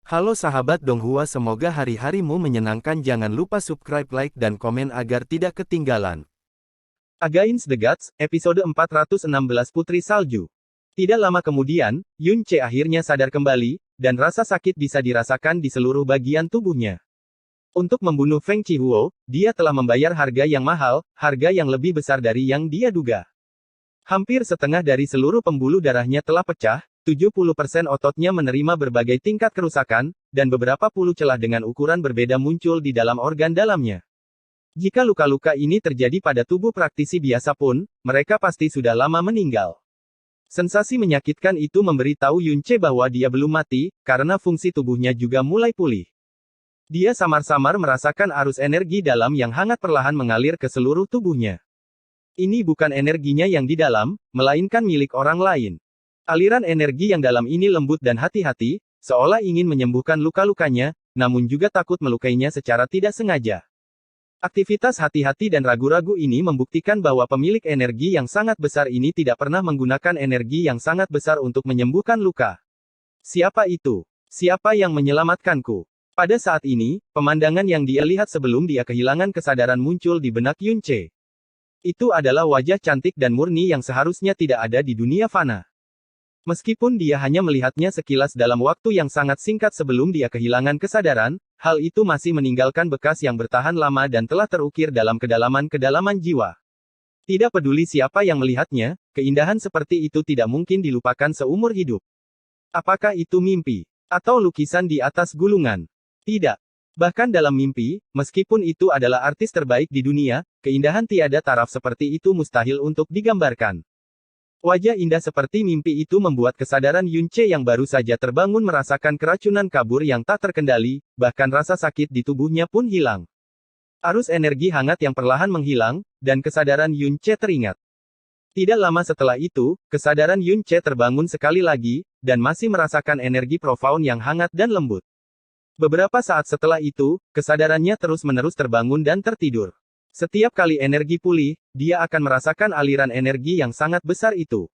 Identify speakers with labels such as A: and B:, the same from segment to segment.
A: Halo sahabat Donghua, semoga hari-harimu menyenangkan. Jangan lupa subscribe, like, dan komen agar tidak ketinggalan. Against the Gods, episode 416 Putri Salju. Tidak lama kemudian, Yun Ce akhirnya sadar kembali, dan rasa sakit bisa dirasakan di seluruh bagian tubuhnya. Untuk membunuh Feng Chihuo, dia telah membayar harga yang mahal, harga yang lebih besar dari yang dia duga. Hampir setengah dari seluruh pembuluh darahnya telah pecah, 70% ototnya menerima berbagai tingkat kerusakan, dan beberapa puluh celah dengan ukuran berbeda muncul di dalam organ dalamnya. Jika luka-luka ini terjadi pada tubuh praktisi biasa pun, mereka pasti sudah lama meninggal. Sensasi menyakitkan itu memberitahu Yun Ce bahwa dia belum mati, karena fungsi tubuhnya juga mulai pulih. Dia samar-samar merasakan arus energi dalam yang hangat perlahan mengalir ke seluruh tubuhnya. Ini bukan energinya yang di dalam, melainkan milik orang lain. Aliran energi yang dalam ini lembut dan hati-hati, seolah ingin menyembuhkan luka-lukanya, namun juga takut melukainya secara tidak sengaja. Aktivitas hati-hati dan ragu-ragu ini membuktikan bahwa pemilik energi yang sangat besar ini tidak pernah menggunakan energi yang sangat besar untuk menyembuhkan luka. Siapa itu? Siapa yang menyelamatkanku? Pada saat ini, pemandangan yang dia lihat sebelum dia kehilangan kesadaran muncul di benak Yun Ce. Itu adalah wajah cantik dan murni yang seharusnya tidak ada di dunia fana. Meskipun dia hanya melihatnya sekilas dalam waktu yang sangat singkat sebelum dia kehilangan kesadaran, hal itu masih meninggalkan bekas yang bertahan lama dan telah terukir dalam kedalaman-kedalaman jiwa. Tidak peduli siapa yang melihatnya, keindahan seperti itu tidak mungkin dilupakan seumur hidup. Apakah itu mimpi? Atau lukisan di atas gulungan? Tidak. Bahkan dalam mimpi, meskipun itu adalah artis terbaik di dunia, keindahan tiada taraf seperti itu mustahil untuk digambarkan. Wajah indah seperti mimpi itu membuat kesadaran Yun Ce yang baru saja terbangun merasakan keracunan kabur yang tak terkendali, bahkan rasa sakit di tubuhnya pun hilang. Arus energi hangat yang perlahan menghilang, dan kesadaran Yun Ce teringat. Tidak lama setelah itu, kesadaran Yun Ce terbangun sekali lagi, dan masih merasakan energi profound yang hangat dan lembut. Beberapa saat setelah itu, kesadarannya terus-menerus terbangun dan tertidur. Setiap kali energi pulih, dia akan merasakan aliran energi yang sangat besar itu.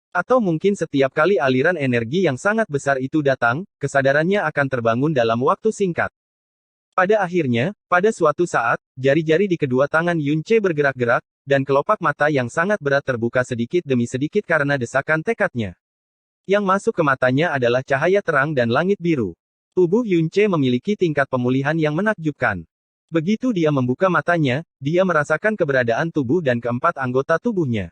A: Atau mungkin setiap kali aliran energi yang sangat besar itu datang, kesadarannya akan terbangun dalam waktu singkat. Pada akhirnya, pada suatu saat, jari-jari di kedua tangan Yun Ce bergerak-gerak, dan kelopak mata yang sangat berat terbuka sedikit demi sedikit karena desakan tekadnya. Yang masuk ke matanya adalah cahaya terang dan langit biru. Tubuh Yun Ce memiliki tingkat pemulihan yang menakjubkan. Begitu dia membuka matanya, dia merasakan keberadaan tubuh dan keempat anggota tubuhnya.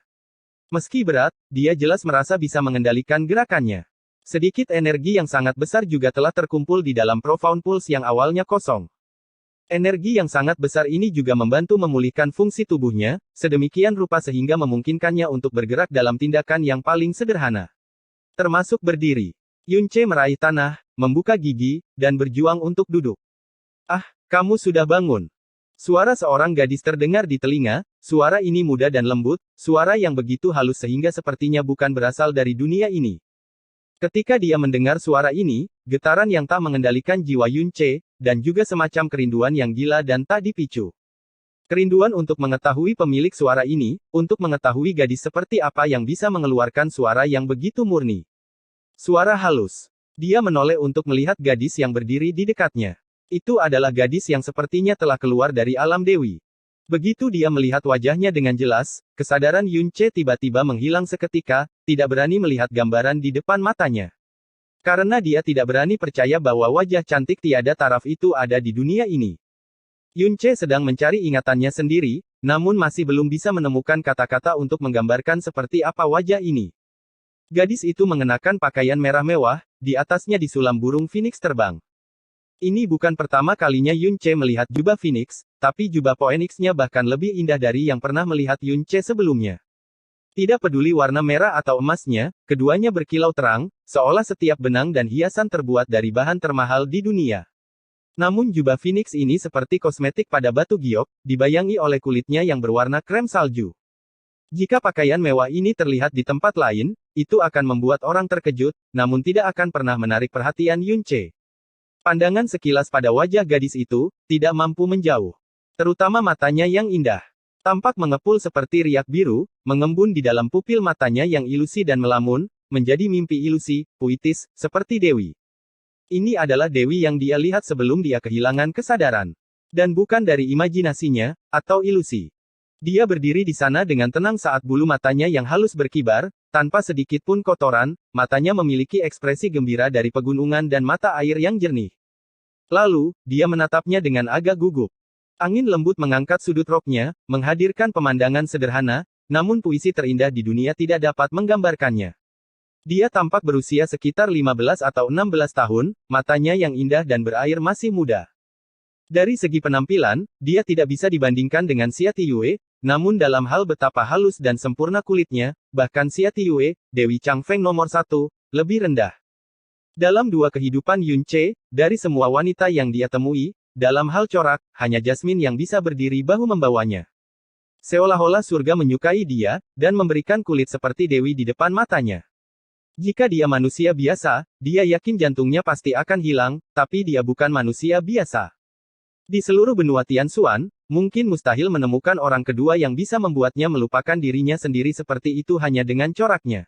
A: Meski berat, dia jelas merasa bisa mengendalikan gerakannya. Sedikit energi yang sangat besar juga telah terkumpul di dalam profound pulse yang awalnya kosong. Energi yang sangat besar ini juga membantu memulihkan fungsi tubuhnya, sedemikian rupa sehingga memungkinkannya untuk bergerak dalam tindakan yang paling sederhana. Termasuk berdiri. Yun Ce meraih tanah, membuka gigi, dan berjuang untuk duduk. Ah, kamu sudah bangun. Suara seorang gadis terdengar di telinga, suara ini muda dan lembut, suara yang begitu halus sehingga sepertinya bukan berasal dari dunia ini. Ketika dia mendengar suara ini, getaran yang tak mengendalikan jiwa Yun Ce, dan juga semacam kerinduan yang gila dan tak dipicu. Kerinduan untuk mengetahui pemilik suara ini, untuk mengetahui gadis seperti apa yang bisa mengeluarkan suara yang begitu murni. Suara halus. Dia menoleh untuk melihat gadis yang berdiri di dekatnya. Itu adalah gadis yang sepertinya telah keluar dari alam dewi. Begitu dia melihat wajahnya dengan jelas, kesadaran Yun Ce tiba-tiba menghilang seketika, tidak berani melihat gambaran di depan matanya. Karena dia tidak berani percaya bahwa wajah cantik tiada taraf itu ada di dunia ini. Yun Ce sedang mencari ingatannya sendiri, namun masih belum bisa menemukan kata-kata untuk menggambarkan seperti apa wajah ini. Gadis itu mengenakan pakaian merah mewah, di atasnya disulam burung phoenix terbang. Ini bukan pertama kalinya Yun Ce melihat jubah Phoenix, tapi jubah Phoenix-nya bahkan lebih indah dari yang pernah melihat Yun Ce sebelumnya. Tidak peduli warna merah atau emasnya, keduanya berkilau terang, seolah setiap benang dan hiasan terbuat dari bahan termahal di dunia. Namun jubah Phoenix ini seperti kosmetik pada batu giok, dibayangi oleh kulitnya yang berwarna krem salju. Jika pakaian mewah ini terlihat di tempat lain, itu akan membuat orang terkejut, namun tidak akan pernah menarik perhatian Yun Ce. Pandangan sekilas pada wajah gadis itu, tidak mampu menjauh. Terutama matanya yang indah. Tampak mengepul seperti riak biru, mengembun di dalam pupil matanya yang ilusi dan melamun, menjadi mimpi ilusi, puitis, seperti dewi. Ini adalah Dewi yang dia lihat sebelum dia kehilangan kesadaran. Dan bukan dari imajinasinya, atau ilusi. Dia berdiri di sana dengan tenang saat bulu matanya yang halus berkibar, tanpa sedikit pun kotoran, matanya memiliki ekspresi gembira dari pegunungan dan mata air yang jernih. Lalu, dia menatapnya dengan agak gugup. Angin lembut mengangkat sudut roknya, menghadirkan pemandangan sederhana, namun puisi terindah di dunia tidak dapat menggambarkannya. Dia tampak berusia sekitar 15 atau 16 tahun, matanya yang indah dan berair masih muda. Dari segi penampilan, dia tidak bisa dibandingkan dengan Xia Tiyue, namun dalam hal betapa halus dan sempurna kulitnya, bahkan Xia Tiyue, Dewi Changfeng nomor 1, lebih rendah. Dalam dua kehidupan Yun Ce, dari semua wanita yang dia temui, dalam hal corak, hanya Jasmine yang bisa berdiri bahu membawanya. Seolah-olah surga menyukai dia, dan memberikan kulit seperti Dewi di depan matanya. Jika dia manusia biasa, dia yakin jantungnya pasti akan hilang, tapi dia bukan manusia biasa. Di seluruh benua Tianxuan, mungkin mustahil menemukan orang kedua yang bisa membuatnya melupakan dirinya sendiri seperti itu hanya dengan coraknya.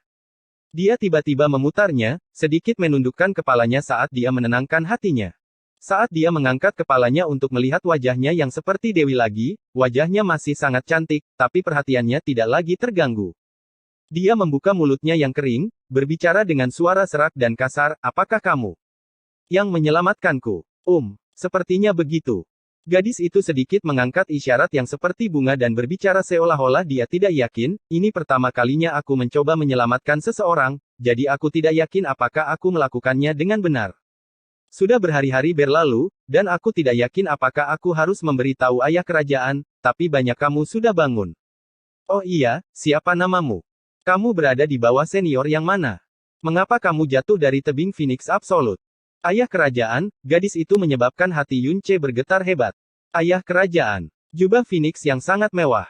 A: Dia tiba-tiba memutarnya, sedikit menundukkan kepalanya saat dia menenangkan hatinya. Saat dia mengangkat kepalanya untuk melihat wajahnya yang seperti Dewi lagi, wajahnya masih sangat cantik, tapi perhatiannya tidak lagi terganggu. Dia membuka mulutnya yang kering, berbicara dengan suara serak dan kasar, apakah kamu yang menyelamatkanku? Sepertinya begitu. Gadis itu sedikit mengangkat isyarat yang seperti bunga dan berbicara seolah-olah dia tidak yakin, ini pertama kalinya aku mencoba menyelamatkan seseorang, jadi aku tidak yakin apakah aku melakukannya dengan benar. Sudah berhari-hari berlalu, dan aku tidak yakin apakah aku harus memberitahu ayah kerajaan, tapi banyak kamu sudah bangun. Oh iya, siapa namamu? Kamu berada di bawah senior yang mana? Mengapa kamu jatuh dari tebing Phoenix Absolute? Ayah kerajaan, gadis itu menyebabkan hati Yun Ce bergetar hebat. Ayah kerajaan, jubah Phoenix yang sangat mewah.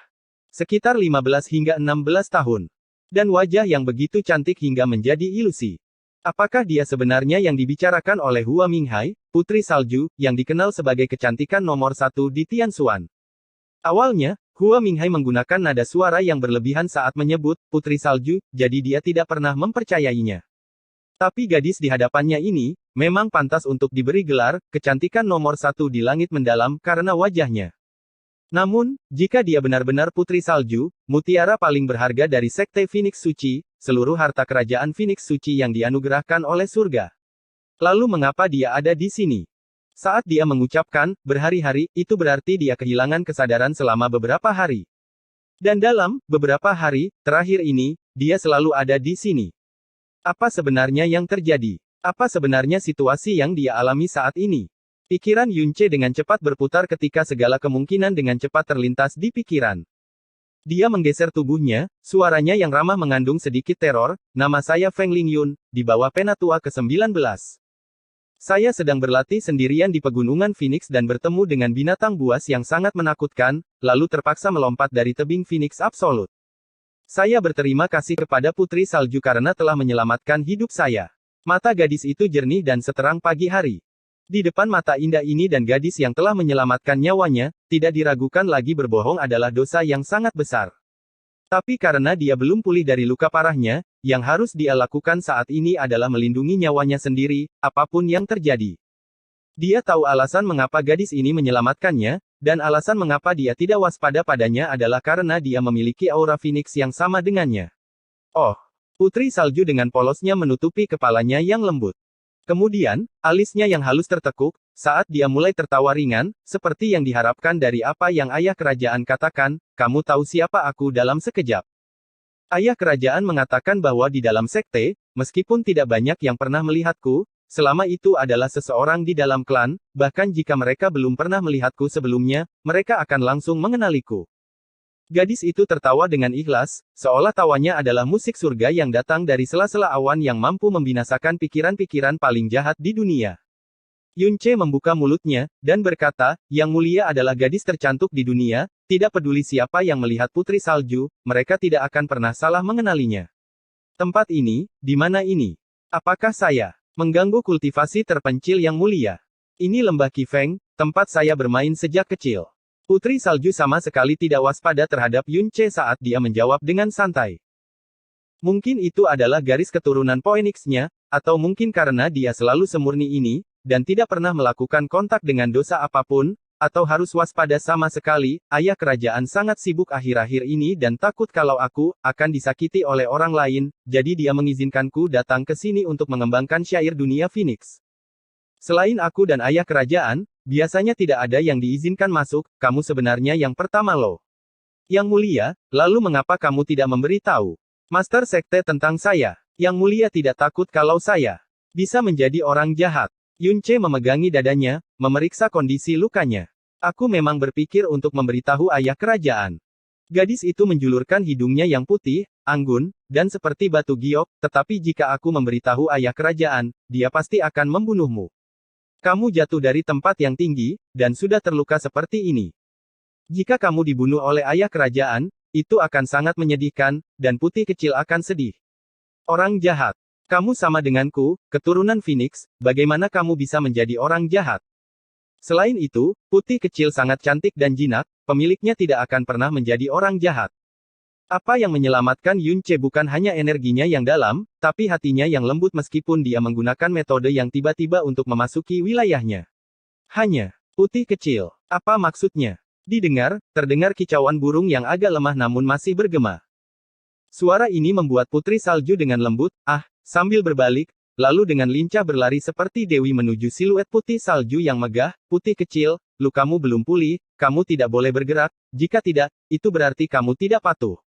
A: Sekitar 15 hingga 16 tahun. Dan wajah yang begitu cantik hingga menjadi ilusi. Apakah dia sebenarnya yang dibicarakan oleh Hua Minghai, putri salju, yang dikenal sebagai kecantikan nomor 1 di Tianxuan? Awalnya, Hua Minghai menggunakan nada suara yang berlebihan saat menyebut putri salju, jadi dia tidak pernah mempercayainya. Tapi gadis di hadapannya ini, memang pantas untuk diberi gelar kecantikan nomor 1 di langit mendalam karena wajahnya. Namun, jika dia benar-benar putri salju, mutiara paling berharga dari Sekte Phoenix Suci, seluruh harta kerajaan Phoenix Suci yang dianugerahkan oleh surga. Lalu mengapa dia ada di sini? Saat dia mengucapkan, berhari-hari, itu berarti dia kehilangan kesadaran selama beberapa hari. Dan dalam beberapa hari terakhir ini, dia selalu ada di sini. Apa sebenarnya yang terjadi? Apa sebenarnya situasi yang dia alami saat ini? Pikiran Yun Ce dengan cepat berputar ketika segala kemungkinan dengan cepat terlintas di pikiran. Dia menggeser tubuhnya, suaranya yang ramah mengandung sedikit teror, nama saya Feng Lingyun, di bawah penatua ke-19. Saya sedang berlatih sendirian di pegunungan Phoenix dan bertemu dengan binatang buas yang sangat menakutkan, lalu terpaksa melompat dari tebing Phoenix Absolute. Saya berterima kasih kepada Putri Salju karena telah menyelamatkan hidup saya. Mata gadis itu jernih dan seterang pagi hari. Di depan mata indah ini dan gadis yang telah menyelamatkan nyawanya, tidak diragukan lagi berbohong adalah dosa yang sangat besar. Tapi karena dia belum pulih dari luka parahnya, yang harus dia lakukan saat ini adalah melindungi nyawanya sendiri, apapun yang terjadi. Dia tahu alasan mengapa gadis ini menyelamatkannya, dan alasan mengapa dia tidak waspada padanya adalah karena dia memiliki aura Phoenix yang sama dengannya. Oh, putri salju dengan polosnya menutupi kepalanya yang lembut. Kemudian, alisnya yang halus tertekuk, saat dia mulai tertawa ringan, seperti yang diharapkan dari apa yang ayah kerajaan katakan, kamu tahu siapa aku dalam sekejap. Ayah kerajaan mengatakan bahwa di dalam sekte, meskipun tidak banyak yang pernah melihatku, selama itu adalah seseorang di dalam klan, bahkan jika mereka belum pernah melihatku sebelumnya, mereka akan langsung mengenaliku. Gadis itu tertawa dengan ikhlas, seolah tawanya adalah musik surga yang datang dari sela-sela awan yang mampu membinasakan pikiran-pikiran paling jahat di dunia. Yun Ce membuka mulutnya, dan berkata, yang mulia adalah gadis tercantik di dunia, tidak peduli siapa yang melihat putri salju, mereka tidak akan pernah salah mengenalinya. Tempat ini, di mana ini? Apakah saya mengganggu kultivasi terpencil yang mulia? Ini lembah Qifeng, tempat saya bermain sejak kecil. Putri salju sama sekali tidak waspada terhadap Yun Ce saat dia menjawab dengan santai. Mungkin itu adalah garis keturunan Phoenix-nya, atau mungkin karena dia selalu semurni ini, dan tidak pernah melakukan kontak dengan dosa apapun, atau harus waspada sama sekali, ayah kerajaan sangat sibuk akhir-akhir ini dan takut kalau aku akan disakiti oleh orang lain, jadi dia mengizinkanku datang ke sini untuk mengembangkan syair dunia Phoenix. Selain aku dan ayah kerajaan, biasanya tidak ada yang diizinkan masuk, kamu sebenarnya yang pertama loh. Yang mulia, lalu mengapa kamu tidak memberitahu Master Sekte tentang saya? Yang mulia tidak takut kalau saya bisa menjadi orang jahat. Yunce memegangi dadanya, memeriksa kondisi lukanya. Aku memang berpikir untuk memberitahu ayah kerajaan. Gadis itu menjulurkan hidungnya yang putih, anggun, dan seperti batu giok, tetapi jika aku memberitahu ayah kerajaan, dia pasti akan membunuhmu. Kamu jatuh dari tempat yang tinggi, dan sudah terluka seperti ini. Jika kamu dibunuh oleh ayah kerajaan, itu akan sangat menyedihkan, dan putih kecil akan sedih. Orang jahat. Kamu sama denganku, keturunan Phoenix, bagaimana kamu bisa menjadi orang jahat? Selain itu, putih kecil sangat cantik dan jinak, pemiliknya tidak akan pernah menjadi orang jahat. Apa yang menyelamatkan Yunce bukan hanya energinya yang dalam, tapi hatinya yang lembut meskipun dia menggunakan metode yang tiba-tiba untuk memasuki wilayahnya. Hanya, putih kecil, apa maksudnya? Terdengar kicauan burung yang agak lemah namun masih bergema. Suara ini membuat Putri Salju dengan lembut, sambil berbalik, lalu dengan lincah berlari seperti dewi menuju siluet putih salju yang megah. Putih kecil, lukamu belum pulih, kamu tidak boleh bergerak, jika tidak, itu berarti kamu tidak patuh.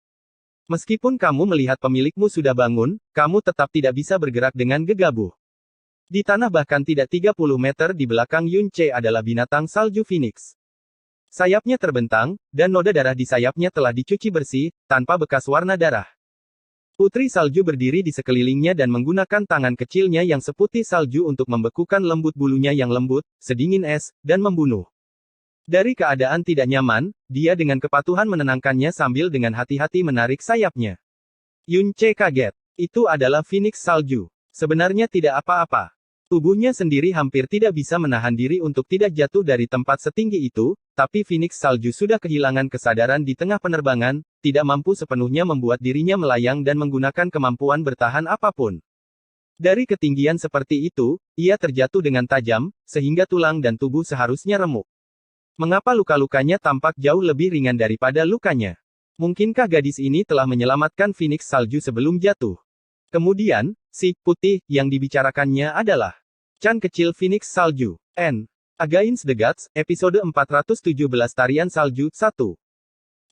A: Meskipun kamu melihat pemilikmu sudah bangun, kamu tetap tidak bisa bergerak dengan gegabah. Di tanah bahkan tidak 30 meter di belakang Yunce adalah binatang salju Phoenix. Sayapnya terbentang, dan noda darah di sayapnya telah dicuci bersih, tanpa bekas warna darah. Putri Salju berdiri di sekelilingnya dan menggunakan tangan kecilnya yang seputih salju untuk membekukan lembut bulunya yang lembut, sedingin es, dan membunuh. Dari keadaan tidak nyaman, dia dengan kepatuhan menenangkannya sambil dengan hati-hati menarik sayapnya. Yunce kaget. Itu adalah Phoenix Salju. Sebenarnya tidak apa-apa. Tubuhnya sendiri hampir tidak bisa menahan diri untuk tidak jatuh dari tempat setinggi itu, tapi Phoenix Salju sudah kehilangan kesadaran di tengah penerbangan, tidak mampu sepenuhnya membuat dirinya melayang dan menggunakan kemampuan bertahan apapun. Dari ketinggian seperti itu, ia terjatuh dengan tajam, sehingga tulang dan tubuh seharusnya remuk. Mengapa luka-lukanya tampak jauh lebih ringan daripada lukanya? Mungkinkah gadis ini telah menyelamatkan Phoenix Salju sebelum jatuh? Kemudian, si putih yang dibicarakannya adalah Chan kecil Phoenix Salju. Against the Gods, episode 417 Tarian Salju 1.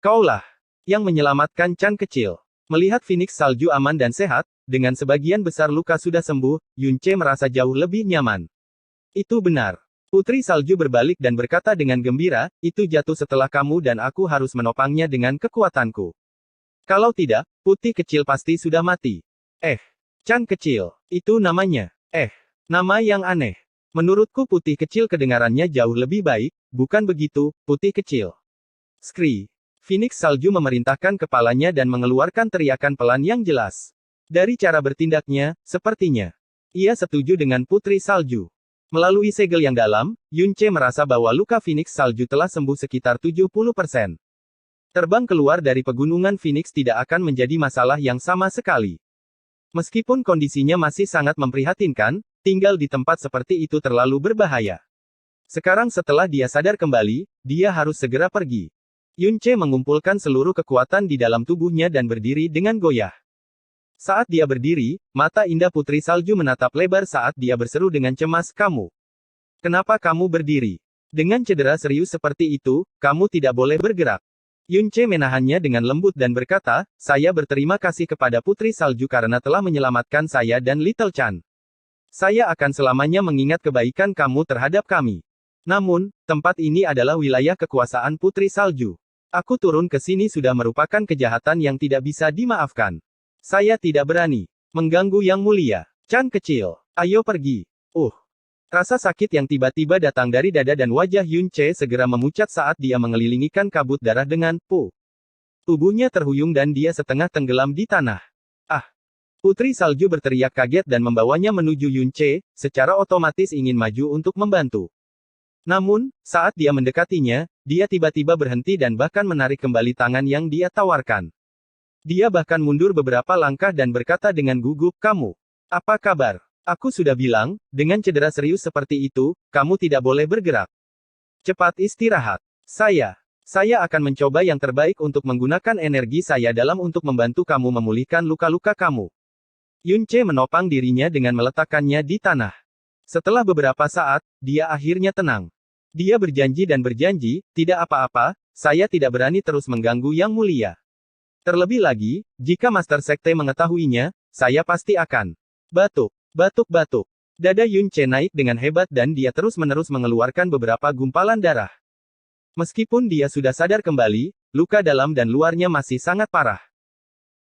A: Kaulah yang menyelamatkan Chan kecil. Melihat Phoenix Salju aman dan sehat, dengan sebagian besar luka sudah sembuh, Yunce merasa jauh lebih nyaman. Itu benar. Putri Salju berbalik dan berkata dengan gembira, itu jatuh setelah kamu dan aku harus menopangnya dengan kekuatanku. Kalau tidak, putih kecil pasti sudah mati. Chan kecil, itu namanya. Nama yang aneh. Menurutku putih kecil kedengarannya jauh lebih baik, bukan begitu, putih kecil? Skri. Phoenix Salju memerintahkan kepalanya dan mengeluarkan teriakan pelan yang jelas. Dari cara bertindaknya, sepertinya ia setuju dengan Putri Salju. Melalui segel yang dalam, Yunce merasa bahwa luka Phoenix Salju telah sembuh sekitar 70%. Terbang keluar dari pegunungan Phoenix tidak akan menjadi masalah yang sama sekali. Meskipun kondisinya masih sangat memprihatinkan, tinggal di tempat seperti itu terlalu berbahaya. Sekarang setelah dia sadar kembali, dia harus segera pergi. Yunce mengumpulkan seluruh kekuatan di dalam tubuhnya dan berdiri dengan goyah. Saat dia berdiri, mata indah Putri Salju menatap lebar saat dia berseru dengan cemas, kamu. Kenapa kamu berdiri? Dengan cedera serius seperti itu, kamu tidak boleh bergerak. Yunce menahannya dengan lembut dan berkata, saya berterima kasih kepada Putri Salju karena telah menyelamatkan saya dan Little Chan. Saya akan selamanya mengingat kebaikan kamu terhadap kami. Namun, tempat ini adalah wilayah kekuasaan Putri Salju. Aku turun ke sini sudah merupakan kejahatan yang tidak bisa dimaafkan. Saya tidak berani mengganggu yang mulia. Chan kecil, ayo pergi. Rasa sakit yang tiba-tiba datang dari dada dan wajah Yunce segera memucat saat dia mengelilingikan kabut darah dengan tubuhnya terhuyung dan dia setengah tenggelam di tanah. Putri Salju berteriak kaget dan membawanya menuju Yunce, secara otomatis ingin maju untuk membantu. Namun, saat dia mendekatinya, dia tiba-tiba berhenti dan bahkan menarik kembali tangan yang dia tawarkan. Dia bahkan mundur beberapa langkah dan berkata dengan gugup, kamu, apa kabar? Aku sudah bilang, dengan cedera serius seperti itu, kamu tidak boleh bergerak. Cepat istirahat. Saya akan mencoba yang terbaik untuk menggunakan energi saya dalam untuk membantu kamu memulihkan luka-luka kamu. Yun Ce menopang dirinya dengan meletakkannya di tanah. Setelah beberapa saat, dia akhirnya tenang. Dia berjanji dan berjanji, tidak apa-apa, saya tidak berani terus mengganggu Yang Mulia. Terlebih lagi, jika Master Sekte mengetahuinya, saya pasti akan batuk. Batuk-batuk. Dada Yun Ce naik dengan hebat dan dia terus-menerus mengeluarkan beberapa gumpalan darah. Meskipun dia sudah sadar kembali, luka dalam dan luarnya masih sangat parah.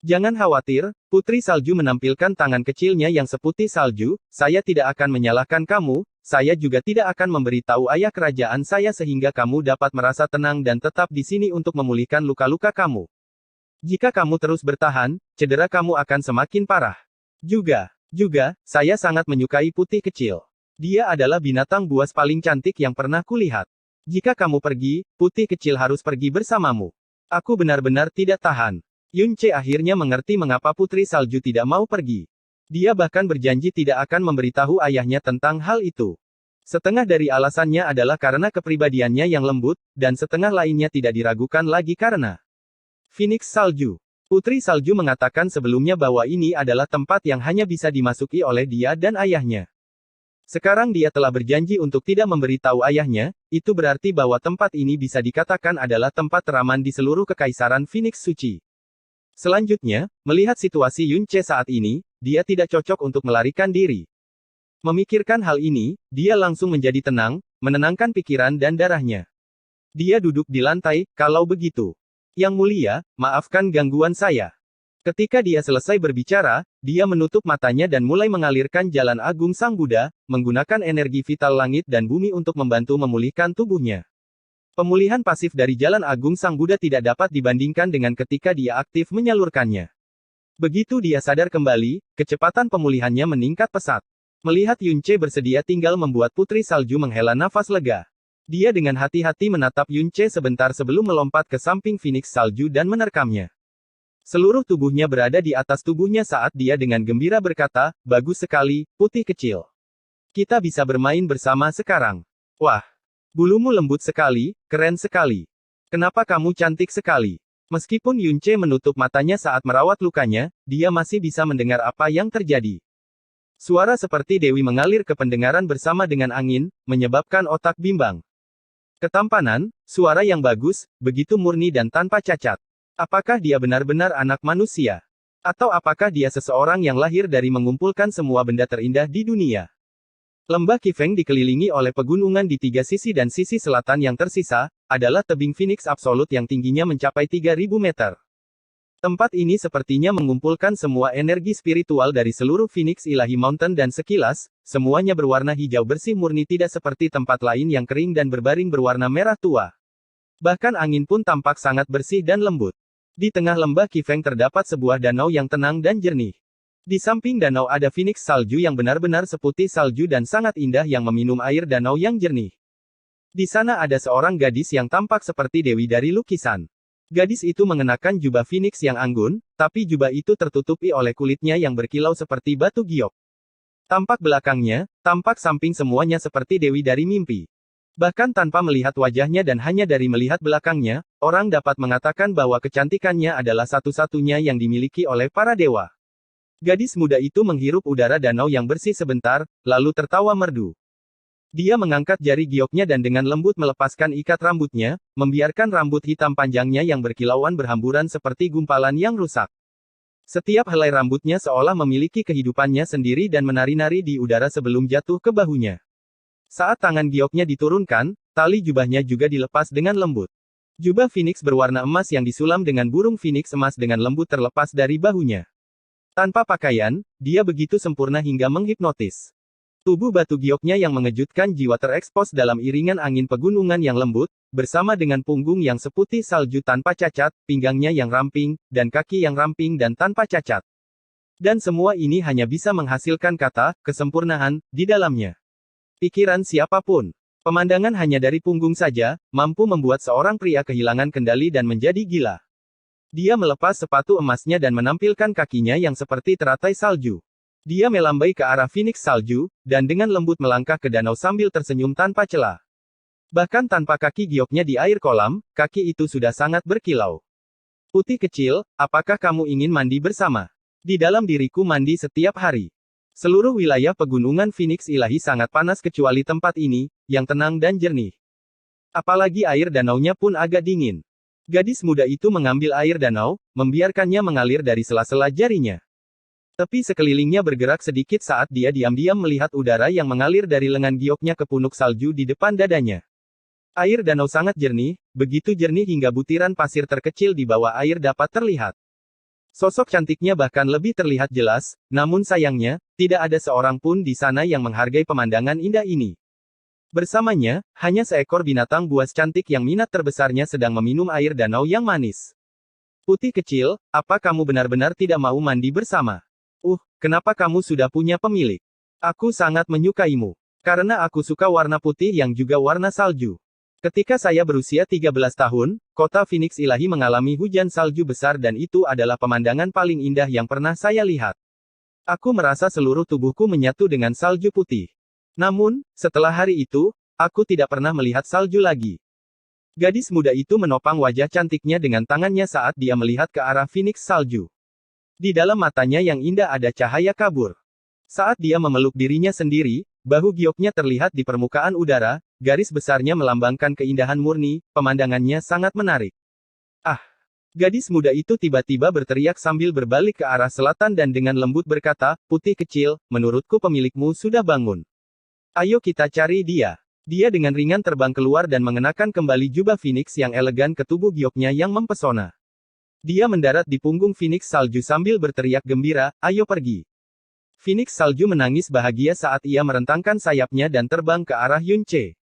A: Jangan khawatir, Putri Salju menampilkan tangan kecilnya yang seputih salju, saya tidak akan menyalahkan kamu, saya juga tidak akan memberitahu ayah kerajaan saya sehingga kamu dapat merasa tenang dan tetap di sini untuk memulihkan luka-luka kamu. Jika kamu terus bertahan, cedera kamu akan semakin parah. Juga, saya sangat menyukai putih kecil. Dia adalah binatang buas paling cantik yang pernah kulihat. Jika kamu pergi, putih kecil harus pergi bersamamu. Aku benar-benar tidak tahan. Yun Ce akhirnya mengerti mengapa Putri Salju tidak mau pergi. Dia bahkan berjanji tidak akan memberitahu ayahnya tentang hal itu. Setengah dari alasannya adalah karena kepribadiannya yang lembut, dan setengah lainnya tidak diragukan lagi karena Phoenix Salju. Putri Salju mengatakan sebelumnya bahwa ini adalah tempat yang hanya bisa dimasuki oleh dia dan ayahnya. Sekarang dia telah berjanji untuk tidak memberitahu ayahnya, itu berarti bahwa tempat ini bisa dikatakan adalah tempat teraman di seluruh kekaisaran Phoenix Suci. Selanjutnya, melihat situasi Yun Ce saat ini, dia tidak cocok untuk melarikan diri. Memikirkan hal ini, dia langsung menjadi tenang, menenangkan pikiran dan darahnya. Dia duduk di lantai, kalau begitu. Yang Mulia, maafkan gangguan saya. Ketika dia selesai berbicara, dia menutup matanya dan mulai mengalirkan jalan agung Sang Buddha, menggunakan energi vital langit dan bumi untuk membantu memulihkan tubuhnya. Pemulihan pasif dari jalan agung Sang Buddha tidak dapat dibandingkan dengan ketika dia aktif menyalurkannya. Begitu dia sadar kembali, kecepatan pemulihannya meningkat pesat. Melihat Yun Ce bersedia tinggal membuat Putri Salju menghela nafas lega. Dia dengan hati-hati menatap Yun Ce sebentar sebelum melompat ke samping Phoenix Salju dan menerkamnya. Seluruh tubuhnya berada di atas tubuhnya saat dia dengan gembira berkata, bagus sekali, putih kecil. Kita bisa bermain bersama sekarang. Wah, bulumu lembut sekali, keren sekali. Kenapa kamu cantik sekali? Meskipun Yun Ce menutup matanya saat merawat lukanya, dia masih bisa mendengar apa yang terjadi. Suara seperti Dewi mengalir ke pendengaran bersama dengan angin, menyebabkan otak bimbang. Ketampanan, suara yang bagus, begitu murni dan tanpa cacat. Apakah dia benar-benar anak manusia? Atau apakah dia seseorang yang lahir dari mengumpulkan semua benda terindah di dunia? Lembah Qifeng dikelilingi oleh pegunungan di tiga sisi dan sisi selatan yang tersisa, adalah tebing Phoenix Absolut yang tingginya mencapai 3000 meter. Tempat ini sepertinya mengumpulkan semua energi spiritual dari seluruh Phoenix Ilahi Mountain dan sekilas, semuanya berwarna hijau bersih murni tidak seperti tempat lain yang kering dan berbaring berwarna merah tua. Bahkan angin pun tampak sangat bersih dan lembut. Di tengah lembah Qifeng terdapat sebuah danau yang tenang dan jernih. Di samping danau ada Phoenix Salju yang benar-benar seputih salju dan sangat indah yang meminum air danau yang jernih. Di sana ada seorang gadis yang tampak seperti dewi dari lukisan. Gadis itu mengenakan jubah Phoenix yang anggun, tapi jubah itu tertutupi oleh kulitnya yang berkilau seperti batu giok. Tampak belakangnya, tampak samping semuanya seperti dewi dari mimpi. Bahkan tanpa melihat wajahnya dan hanya dari melihat belakangnya, orang dapat mengatakan bahwa kecantikannya adalah satu-satunya yang dimiliki oleh para dewa. Gadis muda itu menghirup udara danau yang bersih sebentar, lalu tertawa merdu. Dia mengangkat jari gioknya dan dengan lembut melepaskan ikat rambutnya, membiarkan rambut hitam panjangnya yang berkilauan berhamburan seperti gumpalan yang rusak. Setiap helai rambutnya seolah memiliki kehidupannya sendiri dan menari-nari di udara sebelum jatuh ke bahunya. Saat tangan gioknya diturunkan, tali jubahnya juga dilepas dengan lembut. Jubah Phoenix berwarna emas yang disulam dengan burung Phoenix emas dengan lembut terlepas dari bahunya. Tanpa pakaian, dia begitu sempurna hingga menghipnotis. Tubuh batu gioknya yang mengejutkan jiwa terekspos dalam iringan angin pegunungan yang lembut, bersama dengan punggung yang seputih salju tanpa cacat, pinggangnya yang ramping, dan kaki yang ramping dan tanpa cacat. Dan semua ini hanya bisa menghasilkan kata, kesempurnaan, di dalamnya. Pikiran siapapun. Pemandangan hanya dari punggung saja, mampu membuat seorang pria kehilangan kendali dan menjadi gila. Dia melepas sepatu emasnya dan menampilkan kakinya yang seperti teratai salju. Dia melambai ke arah Phoenix salju, dan dengan lembut melangkah ke danau sambil tersenyum tanpa celah. Bahkan tanpa kaki gioknya di air kolam, kaki itu sudah sangat berkilau. Putih kecil, apakah kamu ingin mandi bersama? Di dalam diriku mandi setiap hari. Seluruh wilayah pegunungan Phoenix Ilahi sangat panas kecuali tempat ini, yang tenang dan jernih. Apalagi air danaunya pun agak dingin. Gadis muda itu mengambil air danau, membiarkannya mengalir dari sela-sela jarinya. Tepi sekelilingnya bergerak sedikit saat dia diam-diam melihat udara yang mengalir dari lengan gioknya ke punuk salju di depan dadanya. Air danau sangat jernih, begitu jernih hingga butiran pasir terkecil di bawah air dapat terlihat. Sosok cantiknya bahkan lebih terlihat jelas, namun sayangnya, tidak ada seorang pun di sana yang menghargai pemandangan indah ini. Bersamanya, hanya seekor binatang buas cantik yang minat terbesarnya sedang meminum air danau yang manis. Putih kecil, apa kamu benar-benar tidak mau mandi bersama? Kenapa kamu sudah punya pemilik? Aku sangat menyukaimu. Karena aku suka warna putih yang juga warna salju. Ketika saya berusia 13 tahun, kota Phoenix Ilahi mengalami hujan salju besar dan itu adalah pemandangan paling indah yang pernah saya lihat. Aku merasa seluruh tubuhku menyatu dengan salju putih. Namun, setelah hari itu, aku tidak pernah melihat salju lagi. Gadis muda itu menopang wajah cantiknya dengan tangannya saat dia melihat ke arah Phoenix salju. Di dalam matanya yang indah ada cahaya kabur. Saat dia memeluk dirinya sendiri, bahu gioknya terlihat di permukaan udara, garis besarnya melambangkan keindahan murni, pemandangannya sangat menarik. Gadis muda itu tiba-tiba berteriak sambil berbalik ke arah selatan dan dengan lembut berkata, "Putih kecil, menurutku pemilikmu sudah bangun. Ayo kita cari dia." Dia dengan ringan terbang keluar dan mengenakan kembali jubah Phoenix yang elegan ke tubuh gioknya yang mempesona. Dia mendarat di punggung Phoenix salju sambil berteriak gembira, "Ayo pergi." Phoenix salju menangis bahagia saat ia merentangkan sayapnya dan terbang ke arah Yunche.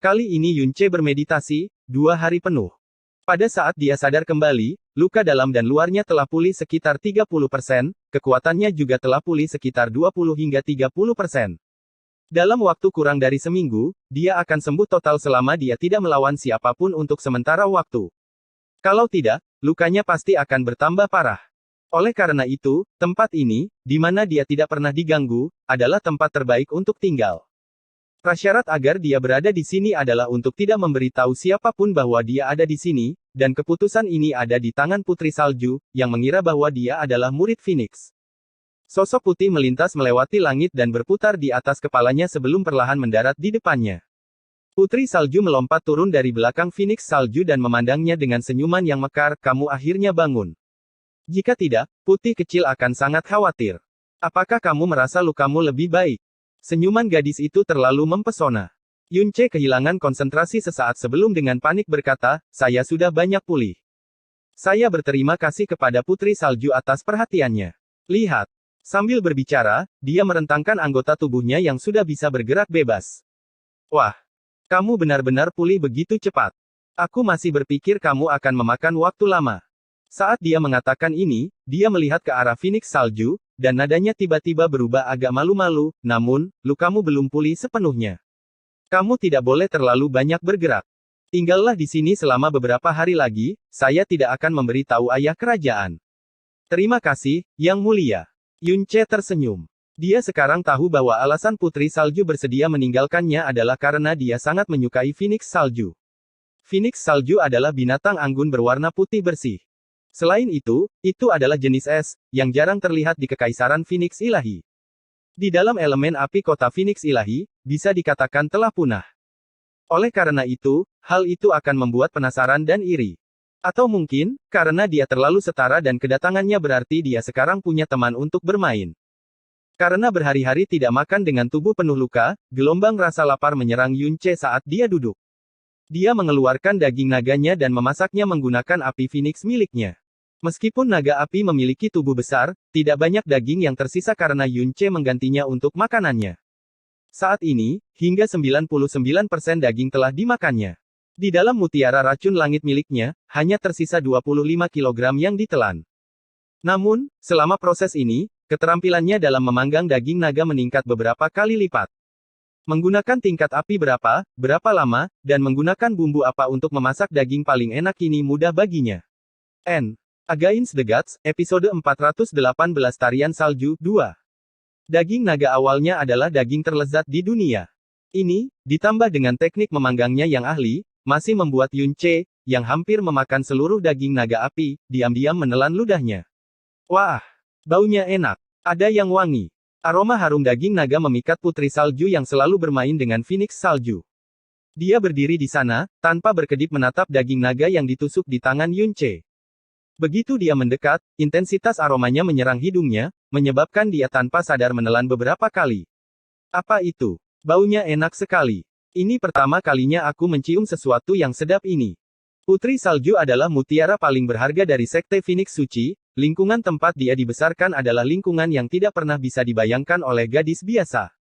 A: Kali ini Yunche bermeditasi, 2 hari penuh. Pada saat dia sadar kembali, luka dalam dan luarnya telah pulih sekitar 30%, kekuatannya juga telah pulih sekitar 20 hingga 30%. Dalam waktu kurang dari seminggu, dia akan sembuh total selama dia tidak melawan siapapun untuk sementara waktu. Kalau tidak, lukanya pasti akan bertambah parah. Oleh karena itu, tempat ini, di mana dia tidak pernah diganggu, adalah tempat terbaik untuk tinggal. Prasyarat agar dia berada di sini adalah untuk tidak memberitahu siapapun bahwa dia ada di sini, dan keputusan ini ada di tangan Putri Salju, yang mengira bahwa dia adalah murid Phoenix. Sosok putih melintas melewati langit dan berputar di atas kepalanya sebelum perlahan mendarat di depannya. Putri Salju melompat turun dari belakang Phoenix Salju dan memandangnya dengan senyuman yang mekar, "Kamu akhirnya bangun. Jika tidak, putih kecil akan sangat khawatir. Apakah kamu merasa lukamu lebih baik?" Senyuman gadis itu terlalu mempesona. Yunche kehilangan konsentrasi sesaat sebelum dengan panik berkata, "Saya sudah banyak pulih. Saya berterima kasih kepada Putri Salju atas perhatiannya. Lihat." Sambil berbicara, dia merentangkan anggota tubuhnya yang sudah bisa bergerak bebas. "Wah, kamu benar-benar pulih begitu cepat. Aku masih berpikir kamu akan memakan waktu lama." Saat dia mengatakan ini, dia melihat ke arah Phoenix salju, dan nadanya tiba-tiba berubah agak malu-malu, "Namun, lukamu belum pulih sepenuhnya. Kamu tidak boleh terlalu banyak bergerak. Tinggallah di sini selama beberapa hari lagi, saya tidak akan memberitahu ayah kerajaan." "Terima kasih, Yang Mulia." Yunche tersenyum. Dia sekarang tahu bahwa alasan Putri Salju bersedia meninggalkannya adalah karena dia sangat menyukai Phoenix Salju. Phoenix Salju adalah binatang anggun berwarna putih bersih. Selain itu adalah jenis es, yang jarang terlihat di Kekaisaran Phoenix Ilahi. Di dalam elemen api kota Phoenix Ilahi, bisa dikatakan telah punah. Oleh karena itu, hal itu akan membuat penasaran dan iri. Atau mungkin, karena dia terlalu setara dan kedatangannya berarti dia sekarang punya teman untuk bermain. Karena berhari-hari tidak makan dengan tubuh penuh luka, gelombang rasa lapar menyerang Yunche saat dia duduk. Dia mengeluarkan daging naganya dan memasaknya menggunakan api Phoenix miliknya. Meskipun naga api memiliki tubuh besar, tidak banyak daging yang tersisa karena Yunche menggantinya untuk makanannya. Saat ini, hingga 99% daging telah dimakannya. Di dalam mutiara racun langit miliknya, hanya tersisa 25 kilogram yang ditelan. Namun, selama proses ini, keterampilannya dalam memanggang daging naga meningkat beberapa kali lipat. Menggunakan tingkat api berapa lama, dan menggunakan bumbu apa untuk memasak daging paling enak kini mudah baginya. Against the Gods, episode 418 Tarian Salju, 2. Daging naga awalnya adalah daging terlezat di dunia. Ini, ditambah dengan teknik memanggangnya yang ahli, masih membuat Yun Che, yang hampir memakan seluruh daging naga api, diam-diam menelan ludahnya. Wah! Baunya enak. Ada yang wangi. Aroma harum daging naga memikat putri salju yang selalu bermain dengan Phoenix salju. Dia berdiri di sana, tanpa berkedip menatap daging naga yang ditusuk di tangan Yun Che. Begitu dia mendekat, intensitas aromanya menyerang hidungnya, menyebabkan dia tanpa sadar menelan beberapa kali. Apa itu? Baunya enak sekali. Ini pertama kalinya aku mencium sesuatu yang sedap ini. Putri salju adalah mutiara paling berharga dari Sekte Phoenix Suci, lingkungan tempat dia dibesarkan adalah lingkungan yang tidak pernah bisa dibayangkan oleh gadis biasa.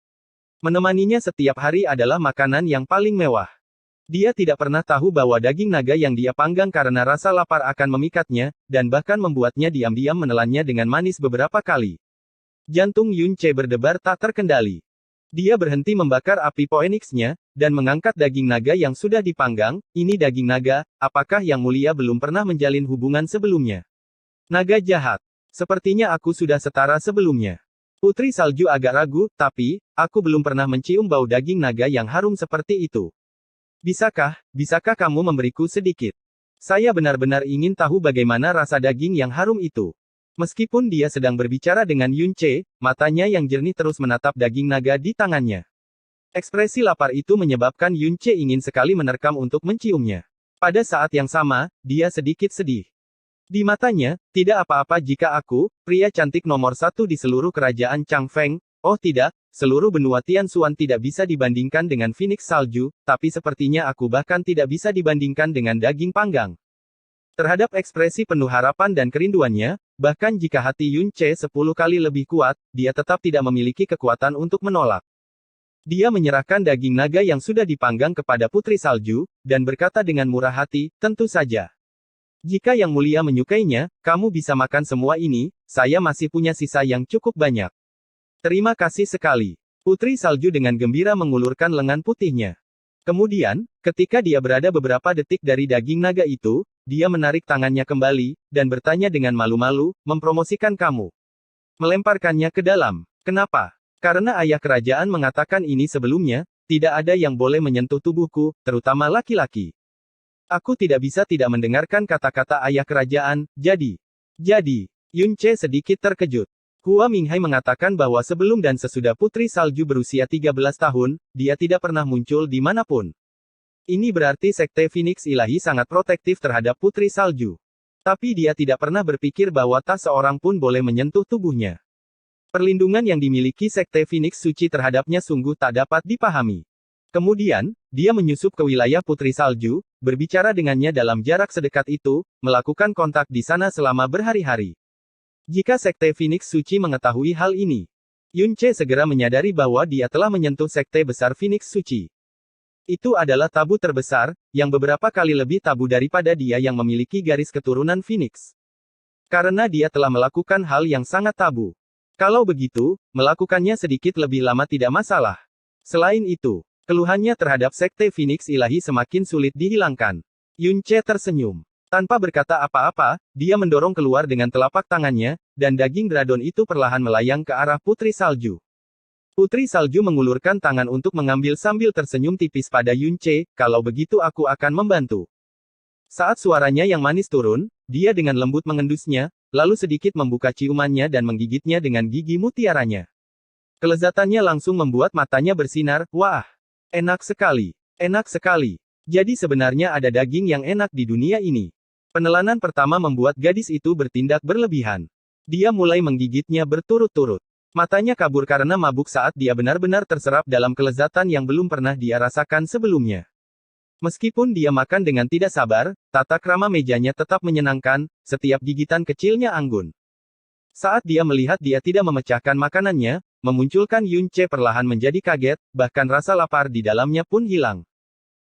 A: Menemaninya setiap hari adalah makanan yang paling mewah. Dia tidak pernah tahu bahwa daging naga yang dia panggang karena rasa lapar akan memikatnya, dan bahkan membuatnya diam-diam menelannya dengan manis beberapa kali. Jantung Yun Che berdebar tak terkendali. Dia berhenti membakar api Phoenix-nya, dan mengangkat daging naga yang sudah dipanggang. Ini daging naga, apakah Yang Mulia belum pernah menjalin hubungan sebelumnya? Naga jahat. Sepertinya aku sudah setara sebelumnya. Putri salju agak ragu, tapi, aku belum pernah mencium bau daging naga yang harum seperti itu. Bisakah kamu memberiku sedikit? Saya benar-benar ingin tahu bagaimana rasa daging yang harum itu. Meskipun dia sedang berbicara dengan Yun Che, matanya yang jernih terus menatap daging naga di tangannya. Ekspresi lapar itu menyebabkan Yun Che ingin sekali menerkam untuk menciumnya. Pada saat yang sama, dia sedikit sedih. Di matanya, tidak apa-apa jika aku, pria cantik nomor satu di seluruh kerajaan Changfeng, oh tidak, seluruh benua Tianxuan tidak bisa dibandingkan dengan Phoenix salju, tapi sepertinya aku bahkan tidak bisa dibandingkan dengan daging panggang. Terhadap ekspresi penuh harapan dan kerinduannya, bahkan jika hati Yun Che 10 kali lebih kuat, dia tetap tidak memiliki kekuatan untuk menolak. Dia menyerahkan daging naga yang sudah dipanggang kepada putri salju, dan berkata dengan murah hati, tentu saja. Jika Yang Mulia menyukainya, kamu bisa makan semua ini, saya masih punya sisa yang cukup banyak. Terima kasih sekali. Putri salju dengan gembira mengulurkan lengan putihnya. Kemudian, ketika dia berada beberapa detik dari daging naga itu, dia menarik tangannya kembali, dan bertanya dengan malu-malu, mempromosikan kamu. Melemparkannya ke dalam. Kenapa? Karena ayah kerajaan mengatakan ini sebelumnya, tidak ada yang boleh menyentuh tubuhku, terutama laki-laki. Aku tidak bisa tidak mendengarkan kata-kata ayah kerajaan, jadi, Yun Che sedikit terkejut. Hua Minghai mengatakan bahwa sebelum dan sesudah putri salju berusia 13 tahun, dia tidak pernah muncul di manapun. Ini berarti Sekte Phoenix Ilahi sangat protektif terhadap putri salju. Tapi dia tidak pernah berpikir bahwa tak seorang pun boleh menyentuh tubuhnya. Perlindungan yang dimiliki Sekte Phoenix Suci terhadapnya sungguh tak dapat dipahami. Kemudian, dia menyusup ke wilayah putri salju, berbicara dengannya dalam jarak sedekat itu, melakukan kontak di sana selama berhari-hari. Jika Sekte Phoenix Suci mengetahui hal ini, Yun Che segera menyadari bahwa dia telah menyentuh Sekte Besar Phoenix Suci. Itu adalah tabu terbesar, yang beberapa kali lebih tabu daripada dia yang memiliki garis keturunan Phoenix. Karena dia telah melakukan hal yang sangat tabu. Kalau begitu, melakukannya sedikit lebih lama tidak masalah. Selain itu, keluhannya terhadap Sekte Phoenix Ilahi semakin sulit dihilangkan. Yun Che tersenyum. Tanpa berkata apa-apa, dia mendorong keluar dengan telapak tangannya, dan daging dragon itu perlahan melayang ke arah putri salju. Putri salju mengulurkan tangan untuk mengambil sambil tersenyum tipis pada Yun Che, kalau begitu aku akan membantu. Saat suaranya yang manis turun, dia dengan lembut mengendusnya, lalu sedikit membuka ciumannya dan menggigitnya dengan gigi mutiaranya. Kelezatannya langsung membuat matanya bersinar, wah, enak sekali, enak sekali. Jadi sebenarnya ada daging yang enak di dunia ini. Penelanan pertama membuat gadis itu bertindak berlebihan. Dia mulai menggigitnya berturut-turut. Matanya kabur karena mabuk saat dia benar-benar terserap dalam kelezatan yang belum pernah dia rasakan sebelumnya. Meskipun dia makan dengan tidak sabar, tata krama mejanya tetap menyenangkan, setiap gigitan kecilnya anggun. Saat dia melihat dia tidak memecahkan makanannya, memunculkan Yun Che perlahan menjadi kaget, bahkan rasa lapar di dalamnya pun hilang.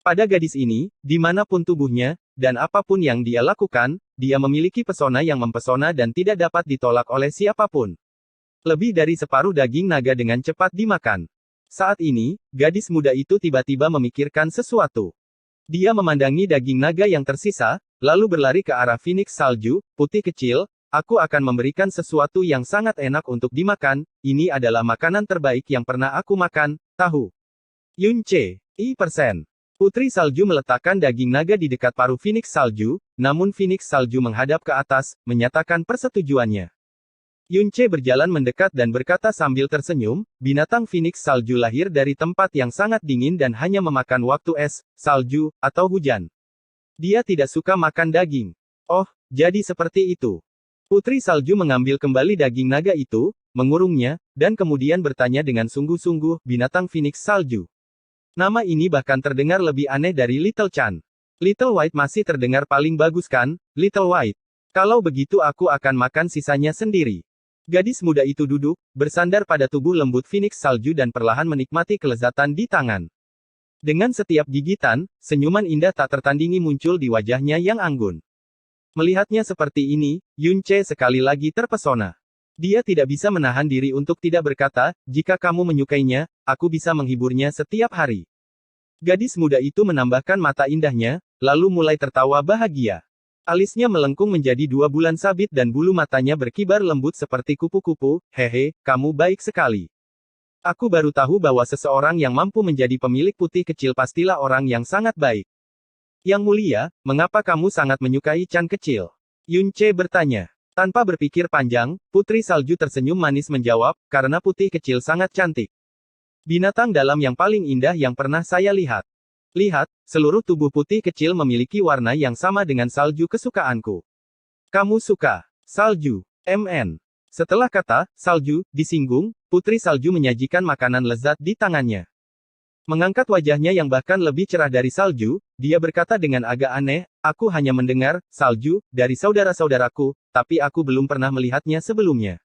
A: Pada gadis ini, dimanapun tubuhnya, dan apapun yang dia lakukan, dia memiliki pesona yang mempesona dan tidak dapat ditolak oleh siapapun. Lebih dari separuh daging naga dengan cepat dimakan. Saat ini, gadis muda itu tiba-tiba memikirkan sesuatu. Dia memandangi daging naga yang tersisa, lalu berlari ke arah Phoenix salju, putih kecil, aku akan memberikan sesuatu yang sangat enak untuk dimakan, ini adalah makanan terbaik yang pernah aku makan, tahu. Yunche, %. Putri Salju meletakkan daging naga di dekat paruh Phoenix Salju, namun Phoenix Salju menghadap ke atas, menyatakan persetujuannya. Yunche berjalan mendekat dan berkata sambil tersenyum, binatang Phoenix Salju lahir dari tempat yang sangat dingin dan hanya memakan waktu es, salju, atau hujan. Dia tidak suka makan daging. Oh, jadi seperti itu. Putri Salju mengambil kembali daging naga itu, mengurungnya, dan kemudian bertanya dengan sungguh-sungguh, binatang Phoenix Salju. Nama ini bahkan terdengar lebih aneh dari Little Chan. Little White masih terdengar paling bagus kan, Little White? Kalau begitu aku akan makan sisanya sendiri. Gadis muda itu duduk, bersandar pada tubuh lembut Phoenix Salju dan perlahan menikmati kelezatan di tangan. Dengan setiap gigitan, senyuman indah tak tertandingi muncul di wajahnya yang anggun. Melihatnya seperti ini, Yunche sekali lagi terpesona. Dia tidak bisa menahan diri untuk tidak berkata, jika kamu menyukainya, aku bisa menghiburnya setiap hari. Gadis muda itu menambahkan mata indahnya, lalu mulai tertawa bahagia. Alisnya melengkung menjadi 2 bulan sabit dan bulu matanya berkibar lembut seperti kupu-kupu, hehe, kamu baik sekali. Aku baru tahu bahwa seseorang yang mampu menjadi pemilik putih kecil pastilah orang yang sangat baik. Yang mulia, mengapa kamu sangat menyukai Chan kecil? Yunche bertanya. Tanpa berpikir panjang, Putri Salju tersenyum manis menjawab, karena putih kecil sangat cantik. Binatang dalam yang paling indah yang pernah saya lihat. Lihat, seluruh tubuh putih kecil memiliki warna yang sama dengan salju kesukaanku. Kamu suka salju, MN. Setelah kata salju disinggung, Putri Salju menyajikan makanan lezat di tangannya. Mengangkat wajahnya yang bahkan lebih cerah dari salju, dia berkata dengan agak aneh, aku hanya mendengar salju dari saudara-saudaraku, tapi aku belum pernah melihatnya sebelumnya.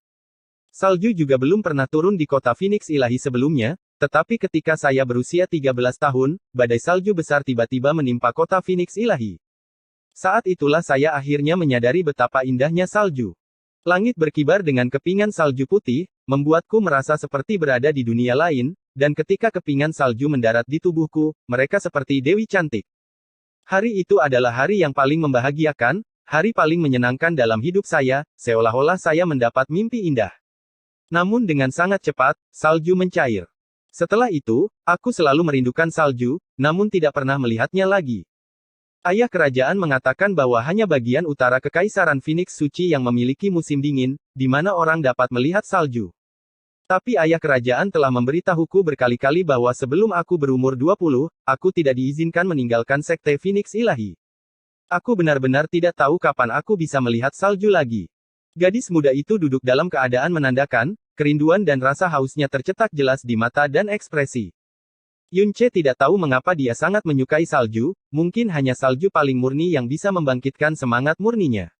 A: Salju juga belum pernah turun di kota Phoenix Ilahi sebelumnya, tetapi ketika saya berusia 13 tahun, badai salju besar tiba-tiba menimpa kota Phoenix Ilahi. Saat itulah saya akhirnya menyadari betapa indahnya salju. Langit berkibar dengan kepingan salju putih, membuatku merasa seperti berada di dunia lain, dan ketika kepingan salju mendarat di tubuhku, mereka seperti dewi cantik. Hari itu adalah hari yang paling membahagiakan, hari paling menyenangkan dalam hidup saya, seolah-olah saya mendapat mimpi indah. Namun dengan sangat cepat, salju mencair. Setelah itu, aku selalu merindukan salju, namun tidak pernah melihatnya lagi. Ayah kerajaan mengatakan bahwa hanya bagian utara Kekaisaran Phoenix Suci yang memiliki musim dingin, di mana orang dapat melihat salju. Tapi ayah kerajaan telah memberitahuku berkali-kali bahwa sebelum aku berumur 20, aku tidak diizinkan meninggalkan sekte Phoenix Ilahi. Aku benar-benar tidak tahu kapan aku bisa melihat salju lagi. Gadis muda itu duduk dalam keadaan menandakan, kerinduan dan rasa hausnya tercetak jelas di mata dan ekspresi. Yunche tidak tahu mengapa dia sangat menyukai salju, mungkin hanya salju paling murni yang bisa membangkitkan semangat murninya.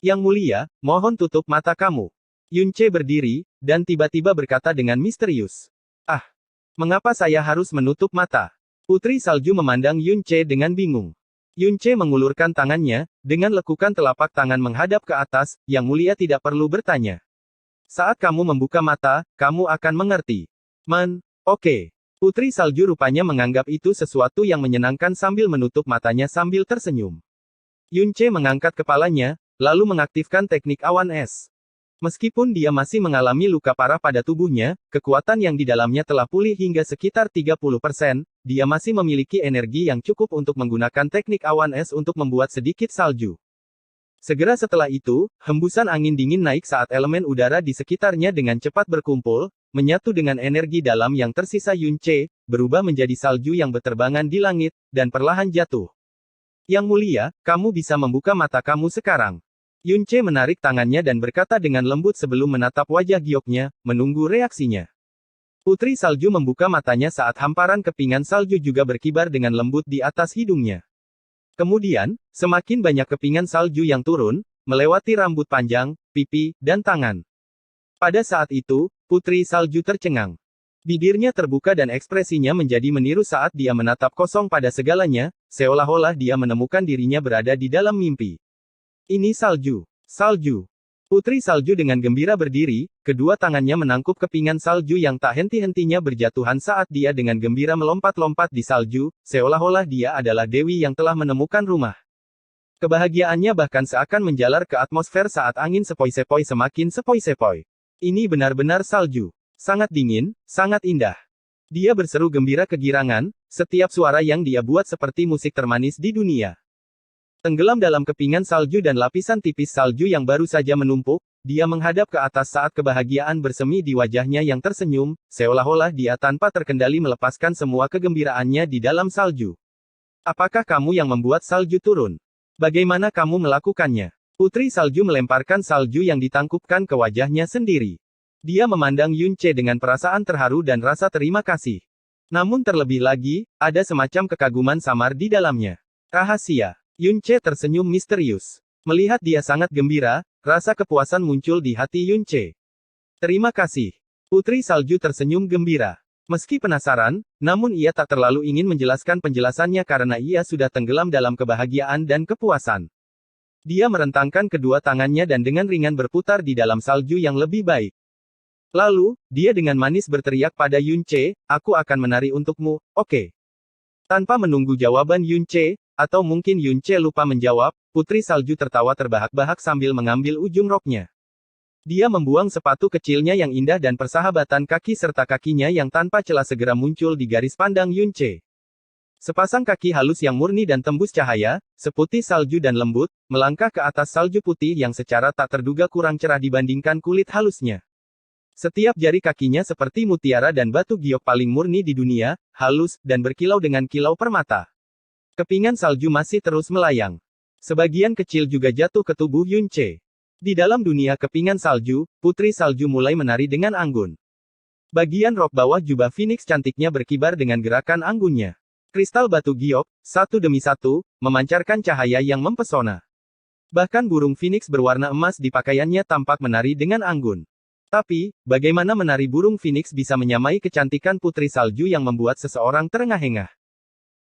A: Yang mulia, mohon tutup mata kamu. Yunche berdiri, dan tiba-tiba berkata dengan misterius. Ah, mengapa saya harus menutup mata? Putri Salju memandang Yunche dengan bingung. Yunche mengulurkan tangannya, dengan lekukan telapak tangan menghadap ke atas, yang mulia tidak perlu bertanya. Saat kamu membuka mata, kamu akan mengerti. Oke. Putri Salju rupanya menganggap itu sesuatu yang menyenangkan sambil menutup matanya sambil tersenyum. Yunche mengangkat kepalanya, lalu mengaktifkan teknik awan es. Meskipun dia masih mengalami luka parah pada tubuhnya, kekuatan yang di dalamnya telah pulih hingga sekitar 30%, dia masih memiliki energi yang cukup untuk menggunakan teknik awan es untuk membuat sedikit salju. Segera setelah itu, hembusan angin dingin naik saat elemen udara di sekitarnya dengan cepat berkumpul, menyatu dengan energi dalam yang tersisa Yunche, berubah menjadi salju yang berterbangan di langit, dan perlahan jatuh. Yang mulia, kamu bisa membuka mata kamu sekarang. Yunche menarik tangannya dan berkata dengan lembut sebelum menatap wajah gioknya, menunggu reaksinya. Putri Salju membuka matanya saat hamparan kepingan salju juga berkibar dengan lembut di atas hidungnya. Kemudian, semakin banyak kepingan salju yang turun, melewati rambut panjang, pipi, dan tangan. Pada saat itu, Putri Salju tercengang. Bibirnya terbuka dan ekspresinya menjadi meniru saat dia menatap kosong pada segalanya, seolah-olah dia menemukan dirinya berada di dalam mimpi. Ini salju. Salju. Putri Salju dengan gembira berdiri, kedua tangannya menangkup kepingan salju yang tak henti-hentinya berjatuhan saat dia dengan gembira melompat-lompat di salju, seolah-olah dia adalah dewi yang telah menemukan rumah. Kebahagiaannya bahkan seakan menjalar ke atmosfer saat angin sepoi-sepoi semakin sepoi-sepoi. Ini benar-benar salju. Sangat dingin, sangat indah. Dia berseru gembira kegirangan, setiap suara yang dia buat seperti musik termanis di dunia. Tenggelam dalam kepingan salju dan lapisan tipis salju yang baru saja menumpuk, dia menghadap ke atas saat kebahagiaan bersemi di wajahnya yang tersenyum, seolah-olah dia tanpa terkendali melepaskan semua kegembiraannya di dalam salju. Apakah kamu yang membuat salju turun? Bagaimana kamu melakukannya? Putri salju melemparkan salju yang ditangkupkan ke wajahnya sendiri. Dia memandang Yunce dengan perasaan terharu dan rasa terima kasih. Namun terlebih lagi, ada semacam kekaguman samar di dalamnya. Rahasia. Yunce tersenyum misterius. Melihat dia sangat gembira, rasa kepuasan muncul di hati Yunce. Terima kasih. Putri salju tersenyum gembira. Meski penasaran, namun ia tak terlalu ingin menjelaskan penjelasannya karena ia sudah tenggelam dalam kebahagiaan dan kepuasan. Dia merentangkan kedua tangannya dan dengan ringan berputar di dalam salju yang lebih baik. Lalu, dia dengan manis berteriak pada Yunce, aku akan menari untukmu, oke? Tanpa menunggu jawaban Yunce, atau mungkin Yunce lupa menjawab, putri salju tertawa terbahak-bahak sambil mengambil ujung roknya. Dia membuang sepatu kecilnya yang indah dan persahabatan kaki serta kakinya yang tanpa celah segera muncul di garis pandang Yunce. Sepasang kaki halus yang murni dan tembus cahaya, seputih salju dan lembut, melangkah ke atas salju putih yang secara tak terduga kurang cerah dibandingkan kulit halusnya. Setiap jari kakinya seperti mutiara dan batu giok paling murni di dunia, halus, dan berkilau dengan kilau permata. Kepingan salju masih terus melayang. Sebagian kecil juga jatuh ke tubuh Yunce. Di dalam dunia kepingan salju, putri salju mulai menari dengan anggun. Bagian rok bawah jubah Phoenix cantiknya berkibar dengan gerakan anggunnya. Kristal batu giok, satu demi satu, memancarkan cahaya yang mempesona. Bahkan burung Phoenix berwarna emas di pakaiannya tampak menari dengan anggun. Tapi, bagaimana menari burung Phoenix bisa menyamai kecantikan putri salju yang membuat seseorang terengah-engah?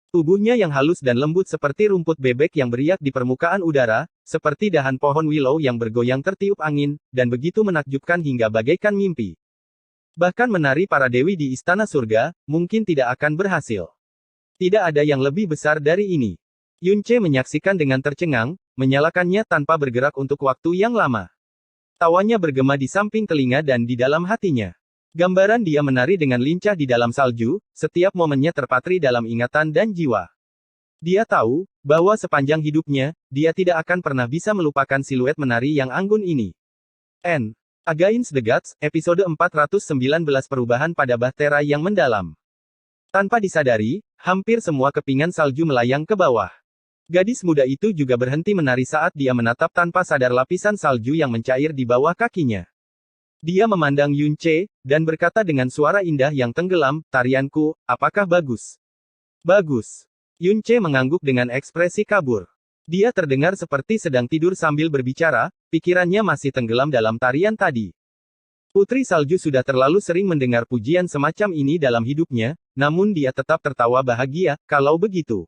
A: Tubuhnya yang halus dan lembut seperti rumput bebek yang beriak di permukaan udara, seperti dahan pohon willow yang bergoyang tertiup angin, dan begitu menakjubkan hingga bagaikan mimpi. Bahkan menari para dewi di istana surga, mungkin tidak akan berhasil. Tidak ada yang lebih besar dari ini. Yunce menyaksikan dengan tercengang, menyalakannya tanpa bergerak untuk waktu yang lama. Tawanya bergema di samping telinga dan di dalam hatinya. Gambaran dia menari dengan lincah di dalam salju, setiap momennya terpatri dalam ingatan dan jiwa. Dia tahu, bahwa sepanjang hidupnya, dia tidak akan pernah bisa melupakan siluet menari yang anggun ini. Against the Gods, episode 419 perubahan pada bahtera yang mendalam. Tanpa disadari, hampir semua kepingan salju melayang ke bawah. Gadis muda itu juga berhenti menari saat dia menatap tanpa sadar lapisan salju yang mencair di bawah kakinya. Dia memandang Yunce, dan berkata dengan suara indah yang tenggelam, tarianku, apakah bagus? Bagus. Yunce mengangguk dengan ekspresi kabur. Dia terdengar seperti sedang tidur sambil berbicara, pikirannya masih tenggelam dalam tarian tadi. Putri salju sudah terlalu sering mendengar pujian semacam ini dalam hidupnya, namun dia tetap tertawa bahagia, kalau begitu.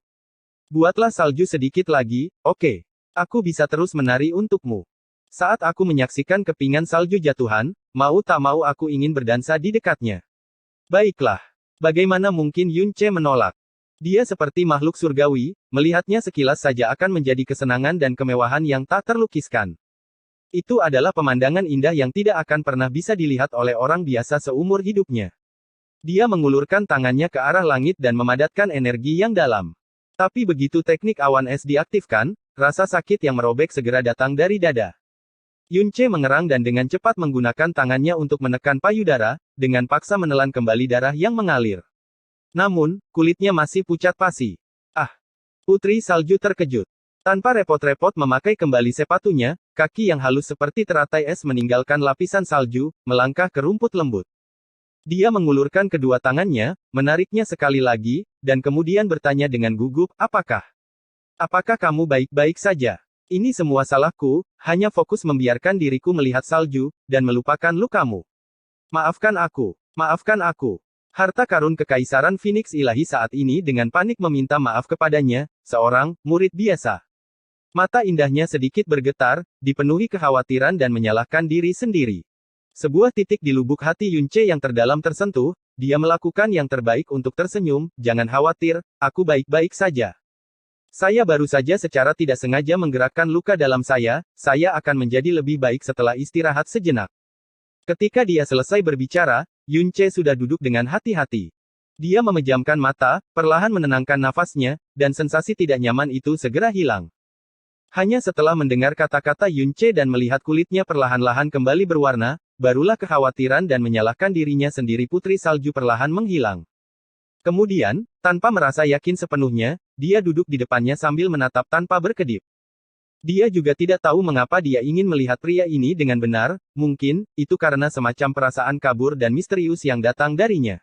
A: Buatlah salju sedikit lagi, oke. Aku bisa terus menari untukmu. Saat aku menyaksikan kepingan salju jatuhan, mau tak mau aku ingin berdansa di dekatnya. Baiklah. Bagaimana mungkin Yunce menolak? Dia seperti makhluk surgawi, melihatnya sekilas saja akan menjadi kesenangan dan kemewahan yang tak terlukiskan. Itu adalah pemandangan indah yang tidak akan pernah bisa dilihat oleh orang biasa seumur hidupnya. Dia mengulurkan tangannya ke arah langit dan memadatkan energi yang dalam. Tapi begitu teknik awan es diaktifkan, rasa sakit yang merobek segera datang dari dada. Yunce mengerang dan dengan cepat menggunakan tangannya untuk menekan payudara, dengan paksa menelan kembali darah yang mengalir. Namun, kulitnya masih pucat pasi. Putri salju terkejut. Tanpa repot-repot memakai kembali sepatunya, kaki yang halus seperti teratai es meninggalkan lapisan salju, melangkah ke rumput lembut. Dia mengulurkan kedua tangannya, menariknya sekali lagi, dan kemudian bertanya dengan gugup, apakah kamu baik-baik saja? Ini semua salahku, hanya fokus membiarkan diriku melihat salju, dan melupakan lukamu. Maafkan aku. Harta karun kekaisaran Phoenix ilahi saat ini dengan panik meminta maaf kepadanya, seorang murid biasa. Mata indahnya sedikit bergetar, dipenuhi kekhawatiran dan menyalahkan diri sendiri. Sebuah titik di lubuk hati Yunce yang terdalam tersentuh, dia melakukan yang terbaik untuk tersenyum, jangan khawatir, aku baik-baik saja. Saya baru saja secara tidak sengaja menggerakkan luka dalam saya akan menjadi lebih baik setelah istirahat sejenak. Ketika dia selesai berbicara, Yunce sudah duduk dengan hati-hati. Dia memejamkan mata, perlahan menenangkan nafasnya, dan sensasi tidak nyaman itu segera hilang. Hanya setelah mendengar kata-kata Yunce dan melihat kulitnya perlahan-lahan kembali berwarna, barulah kekhawatiran dan menyalahkan dirinya sendiri Putri Salju perlahan menghilang. Kemudian, tanpa merasa yakin sepenuhnya, dia duduk di depannya sambil menatap tanpa berkedip. Dia juga tidak tahu mengapa dia ingin melihat pria ini dengan benar, mungkin, itu karena semacam perasaan kabur dan misterius yang datang darinya.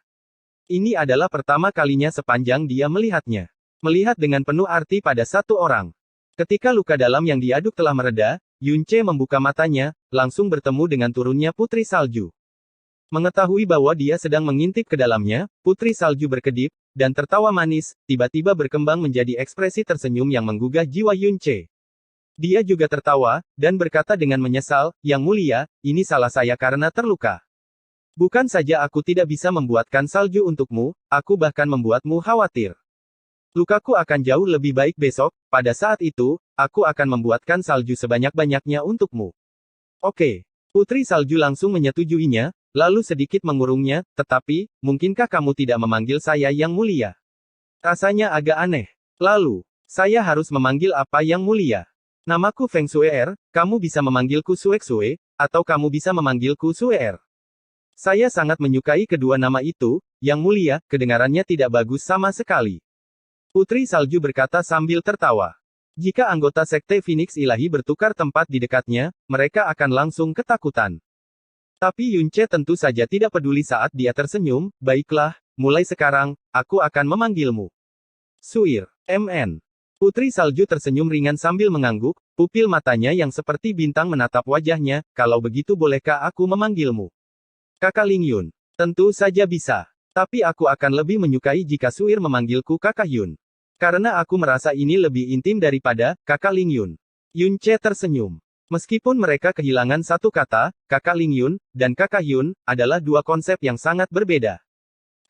A: Ini adalah pertama kalinya sepanjang dia melihatnya. Melihat dengan penuh arti pada satu orang. Ketika luka dalam yang diaduk telah mereda, Yunce membuka matanya, langsung bertemu dengan turunnya Putri Salju. Mengetahui bahwa dia sedang mengintip ke dalamnya, Putri Salju berkedip, dan tertawa manis, tiba-tiba berkembang menjadi ekspresi tersenyum yang menggugah jiwa Yunce. Dia juga tertawa, dan berkata dengan menyesal, "Yang mulia, ini salah saya karena terluka. Bukan saja aku tidak bisa membuatkan salju untukmu, aku bahkan membuatmu khawatir. Lukaku akan jauh lebih baik besok, pada saat itu, aku akan membuatkan salju sebanyak-banyaknya untukmu." Oke. Putri Salju langsung menyetujuinya, lalu sedikit mengurungnya, "Tetapi, mungkinkah kamu tidak memanggil saya Yang Mulia? Rasanya agak aneh. Lalu, saya harus memanggil apa Yang Mulia? Namaku Feng Shue'er, kamu bisa memanggilku Shuexue, atau kamu bisa memanggilku Shue'er. Saya sangat menyukai kedua nama itu, Yang Mulia, kedengarannya tidak bagus sama sekali." Putri Salju berkata sambil tertawa. Jika anggota Sekte Phoenix Ilahi bertukar tempat di dekatnya, mereka akan langsung ketakutan. Tapi Yunce tentu saja tidak peduli saat dia tersenyum. "Baiklah, mulai sekarang, aku akan memanggilmu Suir, MN." Putri Salju tersenyum ringan sambil mengangguk, pupil matanya yang seperti bintang menatap wajahnya. "Kalau begitu bolehkah aku memanggilmu Kakak Lingyun?" "Tentu saja bisa. Tapi aku akan lebih menyukai jika Suir memanggilku Kakak Yun. Karena aku merasa ini lebih intim daripada Kakak Lingyun." Yunce tersenyum. Meskipun mereka kehilangan satu kata, Kakak Lingyun dan Kakak Yun adalah dua konsep yang sangat berbeda.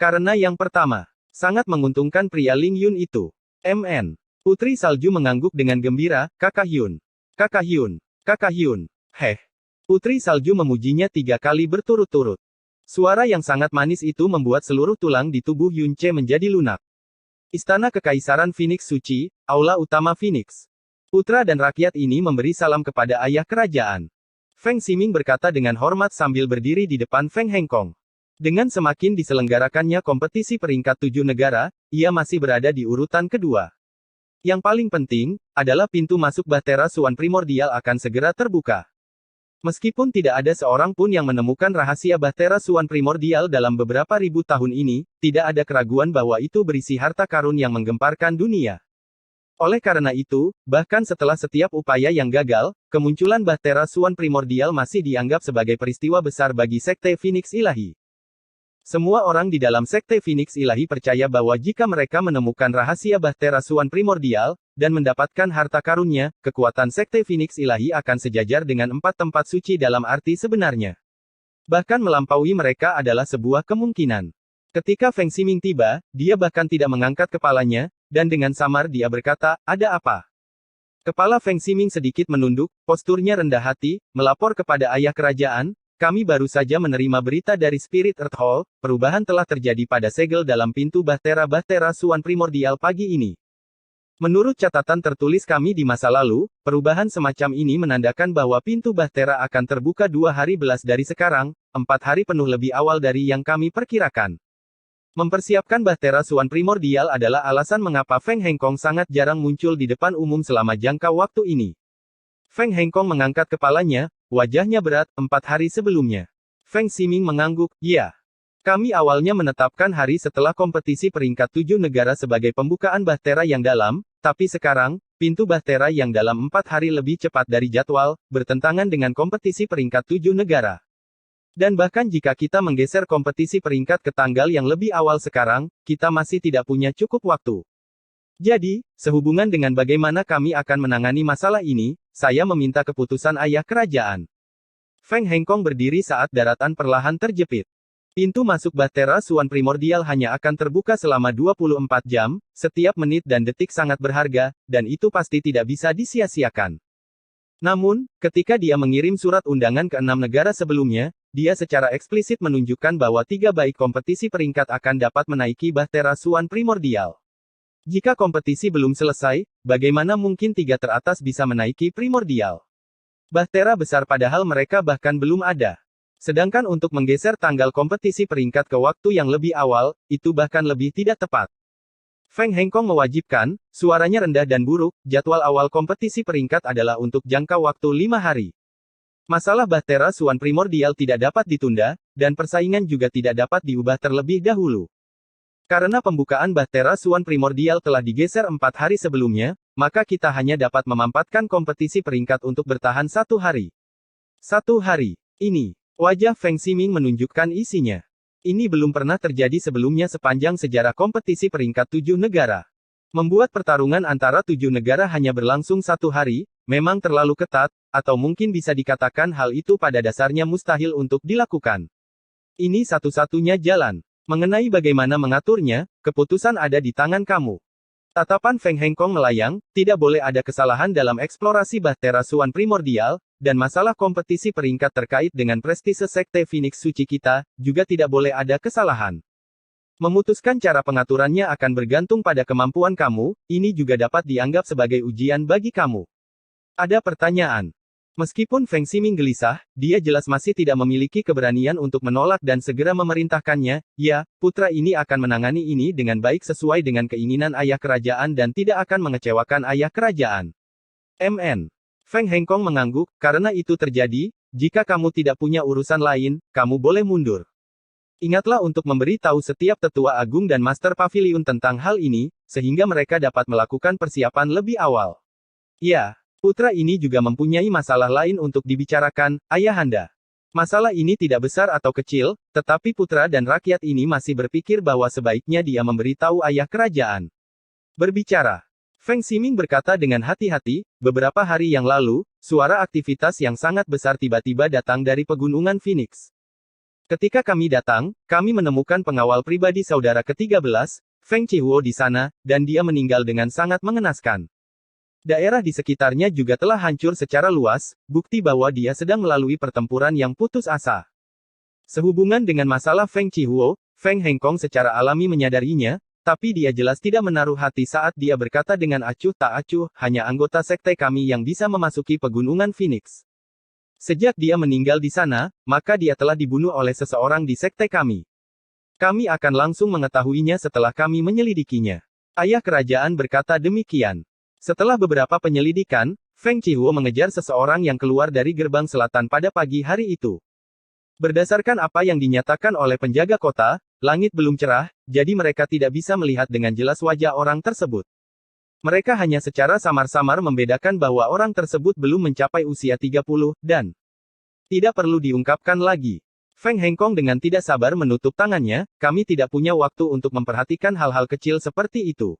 A: Karena yang pertama, sangat menguntungkan pria Lingyun itu. MN. Putri Salju mengangguk dengan gembira, "Kakak Yun. Kakak Yun. Kakak Yun. Heh." Putri Salju memujinya 3 kali berturut-turut. Suara yang sangat manis itu membuat seluruh tulang di tubuh Yunce menjadi lunak. Istana Kekaisaran Phoenix Suci, Aula Utama Phoenix. Putra dan rakyat ini memberi salam kepada ayah kerajaan. Feng Ximing berkata dengan hormat sambil berdiri di depan Feng Hengkong. Dengan semakin diselenggarakannya kompetisi peringkat 7 negara, ia masih berada di urutan kedua. Yang paling penting, adalah pintu masuk Bahtera Suan Primordial akan segera terbuka. Meskipun tidak ada seorang pun yang menemukan rahasia Bahtera Suan Primordial dalam beberapa ribu tahun ini, tidak ada keraguan bahwa itu berisi harta karun yang menggemparkan dunia. Oleh karena itu, bahkan setelah setiap upaya yang gagal, kemunculan Bahtera Suan Primordial masih dianggap sebagai peristiwa besar bagi Sekte Phoenix Ilahi. Semua orang di dalam Sekte Phoenix Ilahi percaya bahwa jika mereka menemukan rahasia Bahtera Suan Primordial, dan mendapatkan harta karunnya, kekuatan Sekte Phoenix Ilahi akan sejajar dengan 4 tempat suci dalam arti sebenarnya. Bahkan melampaui mereka adalah sebuah kemungkinan. Ketika Feng Ximing tiba, dia bahkan tidak mengangkat kepalanya, dan dengan samar dia berkata, "Ada apa?" Kepala Feng Ximing sedikit menunduk, posturnya rendah hati, melapor kepada ayah kerajaan, "Kami baru saja menerima berita dari Spirit Earth Hall, perubahan telah terjadi pada segel dalam pintu Bahtera Suan Primordial pagi ini. Menurut catatan tertulis kami di masa lalu, perubahan semacam ini menandakan bahwa pintu Bahtera akan terbuka 2 hari belas dari sekarang, 4 hari penuh lebih awal dari yang kami perkirakan." Mempersiapkan Bahtera Suan Primordial adalah alasan mengapa Feng Hengkong sangat jarang muncul di depan umum selama jangka waktu ini. Feng Hengkong mengangkat kepalanya, wajahnya berat, 4 hari sebelumnya. Feng Ximing mengangguk, "Ya. Kami awalnya menetapkan hari setelah kompetisi peringkat 7 negara sebagai pembukaan Bahtera yang dalam, tapi sekarang, pintu Bahtera yang dalam 4 hari lebih cepat dari jadwal, bertentangan dengan kompetisi peringkat 7 negara. Dan bahkan jika kita menggeser kompetisi peringkat ke tanggal yang lebih awal sekarang, kita masih tidak punya cukup waktu. Jadi, sehubungan dengan bagaimana kami akan menangani masalah ini, saya meminta keputusan ayah kerajaan." Feng Hengkong berdiri saat daratan perlahan terjepit. Pintu masuk Bahtera Suan Primordial hanya akan terbuka selama 24 jam, setiap menit dan detik sangat berharga, dan itu pasti tidak bisa disia-siakan. Namun, ketika dia mengirim surat undangan ke 6 negara sebelumnya, dia secara eksplisit menunjukkan bahwa 3 baik kompetisi peringkat akan dapat menaiki Bahtera Suan Primordial. Jika kompetisi belum selesai, bagaimana mungkin 3 teratas bisa menaiki Primordial? Bahtera besar padahal mereka bahkan belum ada. Sedangkan untuk menggeser tanggal kompetisi peringkat ke waktu yang lebih awal, itu bahkan lebih tidak tepat. Feng Hengkong mewajibkan, suaranya rendah dan buruk, jadwal awal kompetisi peringkat adalah untuk jangka waktu 5 hari. Masalah Bahtera Suan Primordial tidak dapat ditunda, dan persaingan juga tidak dapat diubah terlebih dahulu. Karena pembukaan Bahtera Suan Primordial telah digeser 4 hari sebelumnya, maka kita hanya dapat memampatkan kompetisi peringkat untuk bertahan 1 hari. 1 hari. Ini. Wajah Feng Ximing menunjukkan isinya. Ini belum pernah terjadi sebelumnya sepanjang sejarah kompetisi peringkat 7 negara. Membuat pertarungan antara 7 negara hanya berlangsung 1 hari, memang terlalu ketat, atau mungkin bisa dikatakan hal itu pada dasarnya mustahil untuk dilakukan. Ini satu-satunya jalan. Mengenai bagaimana mengaturnya, keputusan ada di tangan kamu. Tatapan Feng Hengkong melayang, tidak boleh ada kesalahan dalam eksplorasi Bahtera Suan Primordial, dan masalah kompetisi peringkat terkait dengan prestise Sekte Phoenix Suci kita, juga tidak boleh ada kesalahan. Memutuskan cara pengaturannya akan bergantung pada kemampuan kamu, ini juga dapat dianggap sebagai ujian bagi kamu. Ada pertanyaan. Meskipun Feng Ximing gelisah, dia jelas masih tidak memiliki keberanian untuk menolak dan segera memerintahkannya, ya, putra ini akan menangani ini dengan baik sesuai dengan keinginan ayah kerajaan dan tidak akan mengecewakan ayah kerajaan. MN. Feng Hengkong mengangguk, karena itu terjadi, jika kamu tidak punya urusan lain, kamu boleh mundur. Ingatlah untuk memberi tahu setiap tetua agung dan master pavilion tentang hal ini, sehingga mereka dapat melakukan persiapan lebih awal. Ya. Putra ini juga mempunyai masalah lain untuk dibicarakan, ayahanda. Masalah ini tidak besar atau kecil, tetapi putra dan rakyat ini masih berpikir bahwa sebaiknya dia memberitahu ayah kerajaan. Berbicara. Feng Ximing berkata dengan hati-hati, beberapa hari yang lalu, suara aktivitas yang sangat besar tiba-tiba datang dari pegunungan Phoenix. Ketika kami datang, kami menemukan pengawal pribadi saudara ke-13, Feng Chihuo di sana, dan dia meninggal dengan sangat mengenaskan. Daerah di sekitarnya juga telah hancur secara luas, bukti bahwa dia sedang melalui pertempuran yang putus asa. Sehubungan dengan masalah Feng Chihuo, Feng Hengkong secara alami menyadarinya, tapi dia jelas tidak menaruh hati saat dia berkata dengan acuh tak acuh, hanya anggota sekte kami yang bisa memasuki pegunungan Phoenix. Sejak dia meninggal di sana, maka dia telah dibunuh oleh seseorang di sekte kami. Kami akan langsung mengetahuinya setelah kami menyelidikinya. Ayah kerajaan berkata demikian. Setelah beberapa penyelidikan, Feng Chihuo mengejar seseorang yang keluar dari gerbang selatan pada pagi hari itu. Berdasarkan apa yang dinyatakan oleh penjaga kota, langit belum cerah, jadi mereka tidak bisa melihat dengan jelas wajah orang tersebut. Mereka hanya secara samar-samar membedakan bahwa orang tersebut belum mencapai usia 30, dan tidak perlu diungkapkan lagi. Feng Hengkong dengan tidak sabar menutup tangannya, kami tidak punya waktu untuk memperhatikan hal-hal kecil seperti itu.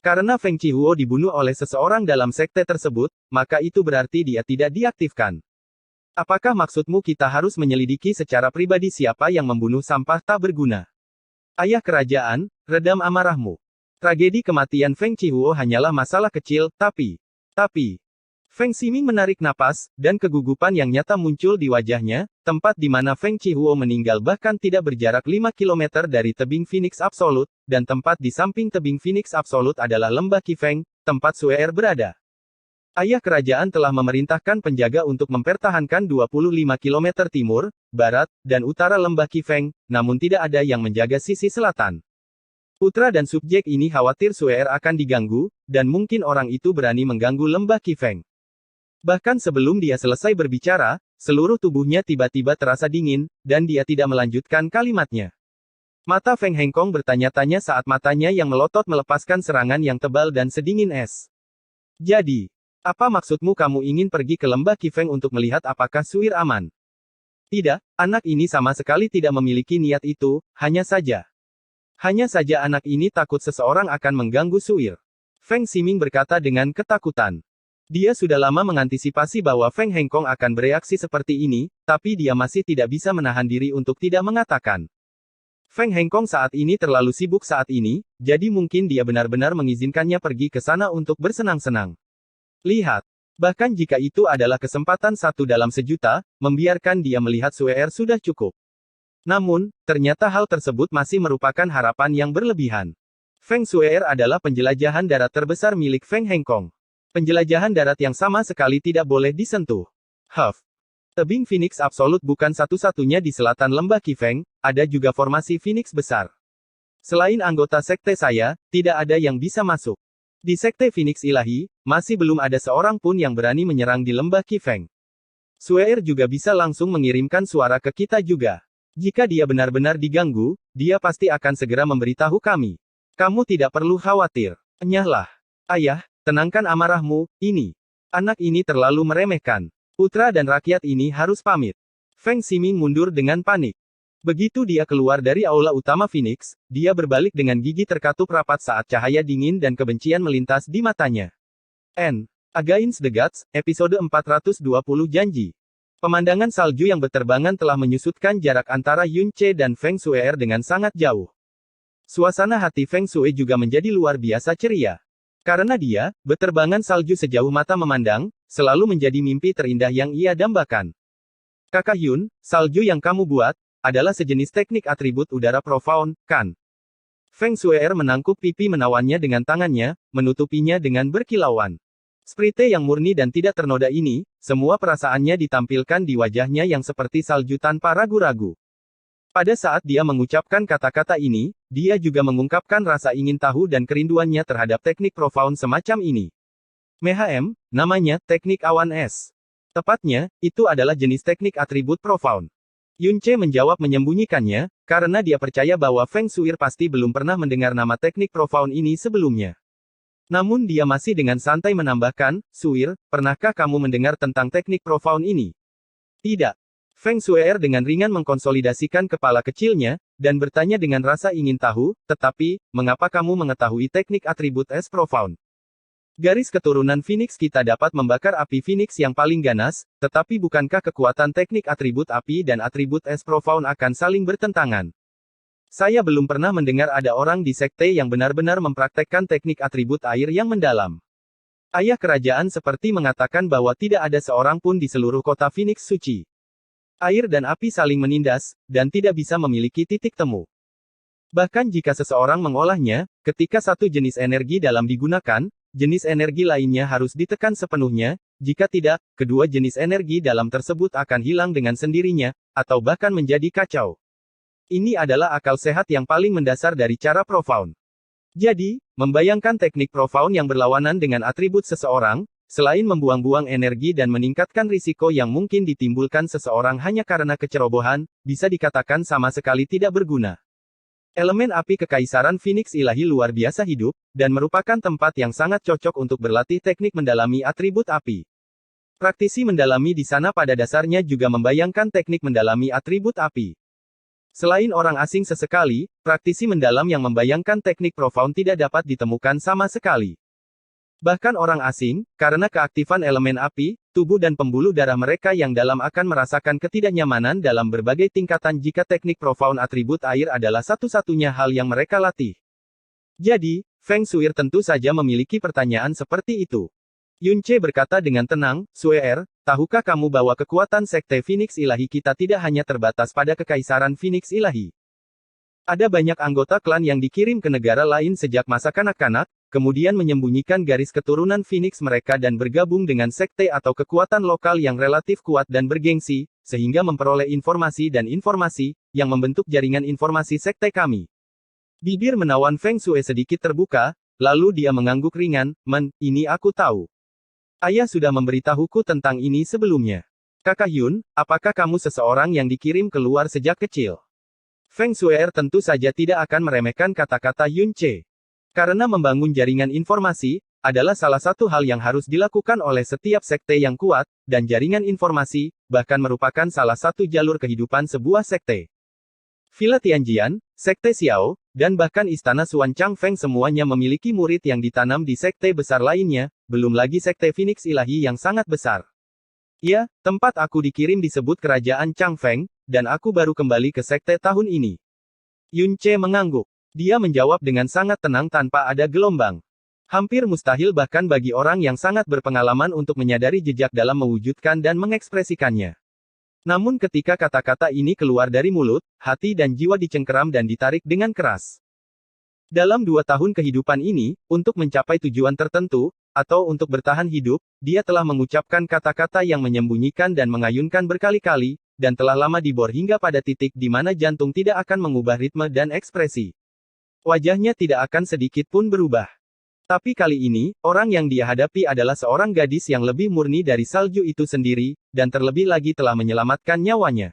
A: Karena Feng Chihuo dibunuh oleh seseorang dalam sekte tersebut, maka itu berarti dia tidak diaktifkan. Apakah maksudmu kita harus menyelidiki secara pribadi siapa yang membunuh sampah tak berguna? Ayah kerajaan, redam amarahmu. Tragedi kematian Feng Chihuo hanyalah masalah kecil, tapi, Feng Ximing menarik napas, dan kegugupan yang nyata muncul di wajahnya, tempat di mana Feng Chihuo meninggal bahkan tidak berjarak 5 km dari tebing Phoenix Absolute, dan tempat di samping tebing Phoenix Absolute adalah lembah Qifeng, tempat Suer berada. Ayah kerajaan telah memerintahkan penjaga untuk mempertahankan 25 km timur, barat, dan utara lembah Qifeng, namun tidak ada yang menjaga sisi selatan. Putra dan subjek ini khawatir Suer akan diganggu, dan mungkin orang itu berani mengganggu lembah Qifeng. Bahkan sebelum dia selesai berbicara, seluruh tubuhnya tiba-tiba terasa dingin, dan dia tidak melanjutkan kalimatnya. Mata Feng Hengkong bertanya-tanya saat matanya yang melotot melepaskan serangan yang tebal dan sedingin es. Jadi, apa maksudmu kamu ingin pergi ke lembah Qifeng untuk melihat apakah Suir aman? Tidak, anak ini sama sekali tidak memiliki niat itu, hanya saja anak ini takut seseorang akan mengganggu Suir. Feng Ximing berkata dengan ketakutan. Dia sudah lama mengantisipasi bahwa Feng Hengkong akan bereaksi seperti ini, tapi dia masih tidak bisa menahan diri untuk tidak mengatakan. Feng Hengkong saat ini terlalu sibuk saat ini, jadi mungkin dia benar-benar mengizinkannya pergi ke sana untuk bersenang-senang. Lihat. Bahkan jika itu adalah kesempatan satu dalam sejuta, membiarkan dia melihat Suer sudah cukup. Namun, ternyata hal tersebut masih merupakan harapan yang berlebihan. Feng Suer adalah penjelajahan darat terbesar milik Feng Hengkong. Penjelajahan darat yang sama sekali tidak boleh disentuh. Tebing Phoenix Absolut bukan satu-satunya di selatan lembah Qifeng, ada juga formasi Phoenix besar. Selain anggota sekte saya, tidak ada yang bisa masuk. Di sekte Phoenix Ilahi, masih belum ada seorang pun yang berani menyerang di lembah Qifeng. Suer juga bisa langsung mengirimkan suara ke kita juga. Jika dia benar-benar diganggu, dia pasti akan segera memberitahu kami. Kamu tidak perlu khawatir. Enyahlah. Ayah, tenangkan amarahmu, anak ini terlalu meremehkan. Putra dan rakyat ini harus pamit. Feng Ximing mundur dengan panik. Begitu dia keluar dari aula utama Phoenix, dia berbalik dengan gigi terkatup rapat saat cahaya dingin dan kebencian melintas di matanya. Against the Gods, episode 420 janji. Pemandangan salju yang berterbangan telah menyusutkan jarak antara Yun Che dan Feng Suer dengan sangat jauh. Suasana hati Feng Shui juga menjadi luar biasa ceria. Karena dia, beterbangan salju sejauh mata memandang, selalu menjadi mimpi terindah yang ia dambakan. Kakak Yun, salju yang kamu buat, adalah sejenis teknik atribut udara profound, kan? Feng Suer menangkup pipi menawannya dengan tangannya, menutupinya dengan berkilauan. Sprite yang murni dan tidak ternoda ini, semua perasaannya ditampilkan di wajahnya yang seperti salju tanpa ragu-ragu. Pada saat dia mengucapkan kata-kata ini, dia juga mengungkapkan rasa ingin tahu dan kerinduannya terhadap teknik profound semacam ini. Namanya, teknik awan es. Tepatnya, itu adalah jenis teknik atribut profound. Yun Che menjawab menyembunyikannya, karena dia percaya bahwa Feng Suir pasti belum pernah mendengar nama teknik profound ini sebelumnya. Namun dia masih dengan santai menambahkan, Suir, pernahkah kamu mendengar tentang teknik profound ini? Tidak. Feng Suer dengan ringan mengkonsolidasikan kepala kecilnya, dan bertanya dengan rasa ingin tahu, tetapi, mengapa kamu mengetahui teknik atribut es profound? Garis keturunan Phoenix kita dapat membakar api Phoenix yang paling ganas, tetapi bukankah kekuatan teknik atribut api dan atribut es profound akan saling bertentangan? Saya belum pernah mendengar ada orang di sekte yang benar-benar mempraktekkan teknik atribut air yang mendalam. Ayah kerajaan seperti mengatakan bahwa tidak ada seorang pun di seluruh kota Phoenix suci. Air dan api saling menindas, dan tidak bisa memiliki titik temu. Bahkan jika seseorang mengolahnya, ketika satu jenis energi dalam digunakan, jenis energi lainnya harus ditekan sepenuhnya, jika tidak, kedua jenis energi dalam tersebut akan hilang dengan sendirinya, atau bahkan menjadi kacau. Ini adalah akal sehat yang paling mendasar dari cara profound. Jadi, membayangkan teknik profound yang berlawanan dengan atribut seseorang, selain membuang-buang energi dan meningkatkan risiko yang mungkin ditimbulkan seseorang hanya karena kecerobohan, bisa dikatakan sama sekali tidak berguna. Elemen api Kekaisaran Phoenix Ilahi luar biasa hidup, dan merupakan tempat yang sangat cocok untuk berlatih teknik mendalami atribut api. Praktisi mendalami di sana pada dasarnya juga membayangkan teknik mendalami atribut api. Selain orang asing sesekali, praktisi mendalam yang membayangkan teknik profound tidak dapat ditemukan sama sekali. Bahkan orang asing, karena keaktifan elemen api, tubuh dan pembuluh darah mereka yang dalam akan merasakan ketidaknyamanan dalam berbagai tingkatan jika teknik profound atribut air adalah satu-satunya hal yang mereka latih. Jadi, Feng Suir tentu saja memiliki pertanyaan seperti itu. Yun Che berkata dengan tenang, Suer, tahukah kamu bahwa kekuatan sekte Phoenix Ilahi kita tidak hanya terbatas pada Kekaisaran Phoenix Ilahi? Ada banyak anggota klan yang dikirim ke negara lain sejak masa kanak-kanak, kemudian menyembunyikan garis keturunan Phoenix mereka dan bergabung dengan sekte atau kekuatan lokal yang relatif kuat dan bergengsi, sehingga memperoleh informasi dan informasi, yang membentuk jaringan informasi sekte kami. Bibir menawan Feng Shui sedikit terbuka, lalu dia mengangguk ringan, ini aku tahu. Ayah sudah memberitahuku tentang ini sebelumnya. Kakak Yun, apakah kamu seseorang yang dikirim keluar sejak kecil? Feng Suer tentu saja tidak akan meremehkan kata-kata Yun Che. Karena membangun jaringan informasi, adalah salah satu hal yang harus dilakukan oleh setiap sekte yang kuat, dan jaringan informasi, bahkan merupakan salah satu jalur kehidupan sebuah sekte. Villa Tianjian, Sekte Xiao, dan bahkan istana Suan Changfeng semuanya memiliki murid yang ditanam di sekte besar lainnya, belum lagi sekte Phoenix Ilahi yang sangat besar. Ya, tempat aku dikirim disebut Kerajaan Changfeng, dan aku baru kembali ke sekte tahun ini. Yun Ce mengangguk. Dia menjawab dengan sangat tenang tanpa ada gelombang. Hampir mustahil bahkan bagi orang yang sangat berpengalaman untuk menyadari jejak dalam mewujudkan dan mengekspresikannya. Namun ketika kata-kata ini keluar dari mulut, hati dan jiwa dicengkeram dan ditarik dengan keras. Dalam 2 tahun kehidupan ini, untuk mencapai tujuan tertentu, atau untuk bertahan hidup, dia telah mengucapkan kata-kata yang menyembunyikan dan mengayunkan berkali-kali, dan telah lama dibor hingga pada titik di mana jantung tidak akan mengubah ritme dan ekspresi. Wajahnya tidak akan sedikit pun berubah. Tapi kali ini, orang yang dia hadapi adalah seorang gadis yang lebih murni dari salju itu sendiri, dan terlebih lagi telah menyelamatkan nyawanya.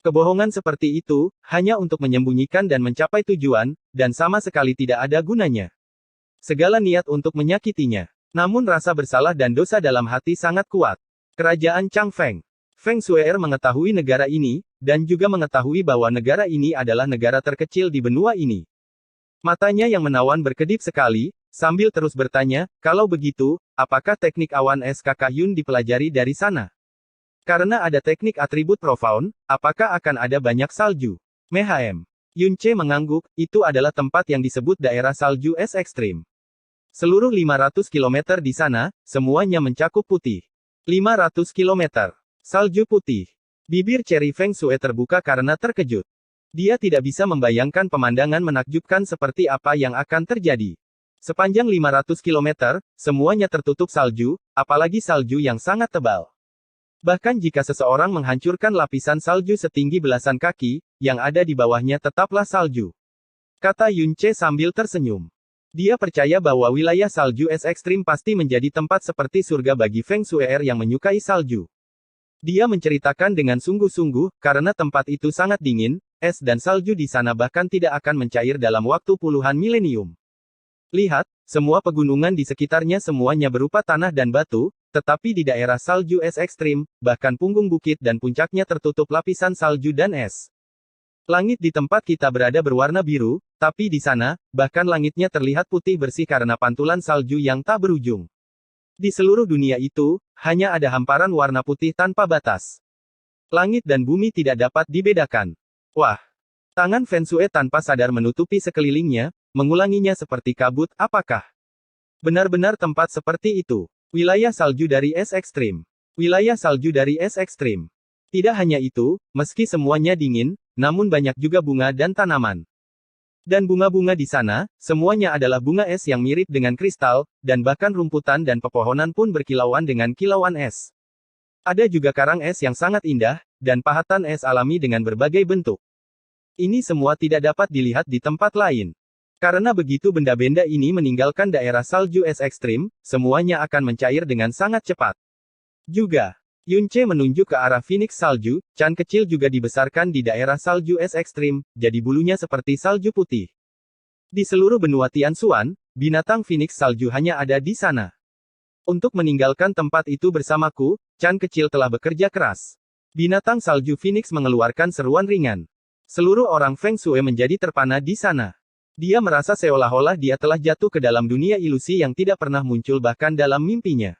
A: Kebohongan seperti itu, hanya untuk menyembunyikan dan mencapai tujuan, dan sama sekali tidak ada gunanya. Segala niat untuk menyakitinya. Namun rasa bersalah dan dosa dalam hati sangat kuat. Kerajaan Changfeng. Feng Shue'er mengetahui negara ini, dan juga mengetahui bahwa negara ini adalah negara terkecil di benua ini. Matanya yang menawan berkedip sekali, sambil terus bertanya, kalau begitu, apakah teknik awan es Kakak Yun dipelajari dari sana? Karena ada teknik atribut profound, apakah akan ada banyak salju? Mehm. Yun Ce mengangguk, itu adalah tempat yang disebut daerah salju es ekstrim. Seluruh 500 km di sana, semuanya mencakup putih. 500 km. Salju putih. Bibir Cherry Feng Shui terbuka karena terkejut. Dia tidak bisa membayangkan pemandangan menakjubkan seperti apa yang akan terjadi. Sepanjang 500 km, semuanya tertutup salju, apalagi salju yang sangat tebal. Bahkan jika seseorang menghancurkan lapisan salju setinggi belasan kaki, yang ada di bawahnya tetaplah salju. Kata Yun Ce sambil tersenyum. Dia percaya bahwa wilayah salju es ekstrim pasti menjadi tempat seperti surga bagi Feng Shue'er yang menyukai salju. Dia menceritakan dengan sungguh-sungguh, karena tempat itu sangat dingin, es dan salju di sana bahkan tidak akan mencair dalam waktu puluhan milenium. Lihat, semua pegunungan di sekitarnya semuanya berupa tanah dan batu, tetapi di daerah salju es ekstrim, bahkan punggung bukit dan puncaknya tertutup lapisan salju dan es. Langit di tempat kita berada berwarna biru, tapi di sana, bahkan langitnya terlihat putih bersih karena pantulan salju yang tak berujung. Di seluruh dunia itu, hanya ada hamparan warna putih tanpa batas. Langit dan bumi tidak dapat dibedakan. Wah! Tangan Feng Shui tanpa sadar menutupi sekelilingnya, mengulanginya seperti kabut, apakah benar-benar tempat seperti itu? Wilayah salju dari es ekstrim. Wilayah salju dari es ekstrim. Tidak hanya itu, meski semuanya dingin, namun banyak juga bunga dan tanaman. Dan bunga-bunga di sana, semuanya adalah bunga es yang mirip dengan kristal, dan bahkan rumputan dan pepohonan pun berkilauan dengan kilauan es. Ada juga karang es yang sangat indah, dan pahatan es alami dengan berbagai bentuk. Ini semua tidak dapat dilihat di tempat lain. Karena begitu benda-benda ini meninggalkan daerah salju es ekstrim, semuanya akan mencair dengan sangat cepat. Juga, Yun Ce menunjuk ke arah Phoenix salju, Chan kecil juga dibesarkan di daerah salju es ekstrim, jadi bulunya seperti salju putih. Di seluruh benua Tianxuan, binatang Phoenix salju hanya ada di sana. Untuk meninggalkan tempat itu bersamaku, Chan kecil telah bekerja keras. Binatang salju Phoenix mengeluarkan seruan ringan. Seluruh orang Feng Shui menjadi terpana di sana. Dia merasa seolah-olah dia telah jatuh ke dalam dunia ilusi yang tidak pernah muncul bahkan dalam mimpinya.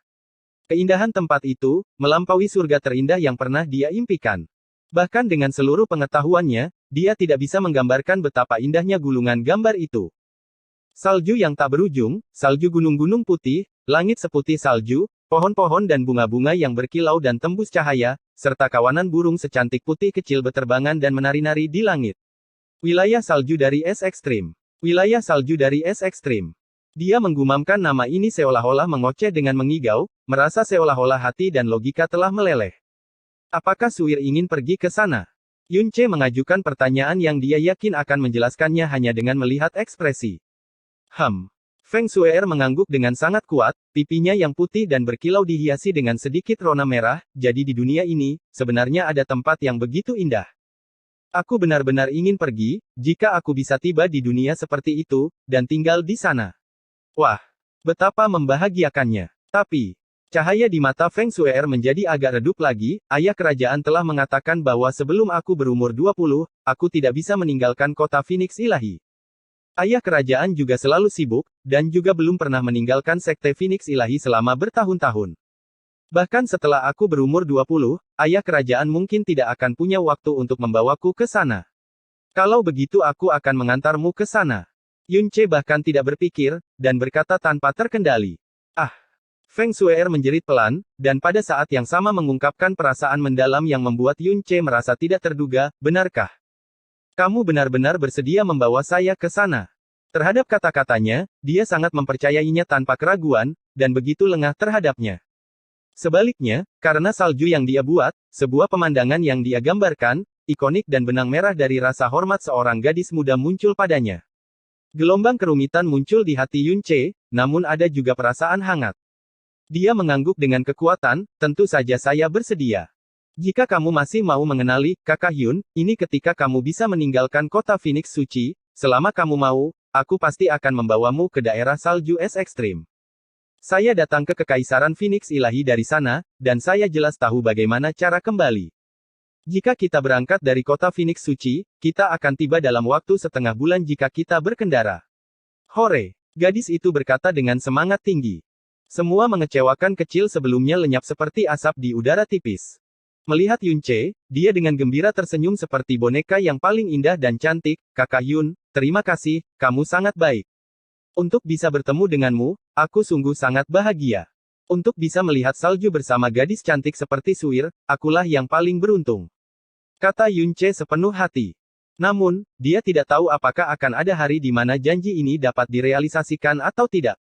A: Keindahan tempat itu, melampaui surga terindah yang pernah dia impikan. Bahkan dengan seluruh pengetahuannya, dia tidak bisa menggambarkan betapa indahnya gulungan gambar itu. Salju yang tak berujung, salju gunung-gunung putih, langit seputih salju, pohon-pohon dan bunga-bunga yang berkilau dan tembus cahaya, serta kawanan burung secantik putih kecil beterbangan dan menari-nari di langit. Wilayah salju dari es ekstrim. Wilayah salju dari es ekstrim. Dia menggumamkan nama ini seolah-olah mengoceh dengan mengigau, merasa seolah-olah hati dan logika telah meleleh. Apakah Suir ingin pergi ke sana? Yun Ce mengajukan pertanyaan yang dia yakin akan menjelaskannya hanya dengan melihat ekspresi. Feng Shue'er mengangguk dengan sangat kuat, pipinya yang putih dan berkilau dihiasi dengan sedikit rona merah, jadi di dunia ini, sebenarnya ada tempat yang begitu indah. Aku benar-benar ingin pergi, jika aku bisa tiba di dunia seperti itu, dan tinggal di sana. Wah! Betapa membahagiakannya. Tapi, cahaya di mata Feng Shue'er menjadi agak redup lagi, ayah kerajaan telah mengatakan bahwa sebelum aku berumur 20, aku tidak bisa meninggalkan kota Phoenix Ilahi. Ayah kerajaan juga selalu sibuk, dan juga belum pernah meninggalkan Sekte Phoenix Ilahi selama bertahun-tahun. Bahkan setelah aku berumur 20, ayah kerajaan mungkin tidak akan punya waktu untuk membawaku ke sana. Kalau begitu aku akan mengantarmu ke sana. Yunce bahkan tidak berpikir, dan berkata tanpa terkendali. Ah! Feng Shuer menjerit pelan, dan pada saat yang sama mengungkapkan perasaan mendalam yang membuat Yunce merasa tidak terduga, benarkah? Kamu benar-benar bersedia membawa saya ke sana. Terhadap kata-katanya, dia sangat mempercayainya tanpa keraguan, dan begitu lengah terhadapnya. Sebaliknya, karena salju yang dia buat, sebuah pemandangan yang dia gambarkan, ikonik dan benang merah dari rasa hormat seorang gadis muda muncul padanya. Gelombang kerumitan muncul di hati Yunce, namun ada juga perasaan hangat. Dia mengangguk dengan kekuatan, tentu saja saya bersedia. Jika kamu masih mau mengenali, Kakak Yun, ini ketika kamu bisa meninggalkan kota Phoenix Suci, selama kamu mau, aku pasti akan membawamu ke daerah salju es ekstrim. Saya datang ke Kekaisaran Phoenix Ilahi dari sana, dan saya jelas tahu bagaimana cara kembali. Jika kita berangkat dari kota Phoenix Suci, kita akan tiba dalam waktu setengah bulan jika kita berkendara. Hore! Gadis itu berkata dengan semangat tinggi. Semua mengecewakan kecil sebelumnya lenyap seperti asap di udara tipis. Melihat Yunce, dia dengan gembira tersenyum seperti boneka yang paling indah dan cantik. Kakak Yun, terima kasih, kamu sangat baik. Untuk bisa bertemu denganmu, aku sungguh sangat bahagia. Untuk bisa melihat salju bersama gadis cantik seperti Suir, akulah yang paling beruntung. Kata Yunce sepenuh hati. Namun, dia tidak tahu apakah akan ada hari di mana janji ini dapat direalisasikan atau tidak.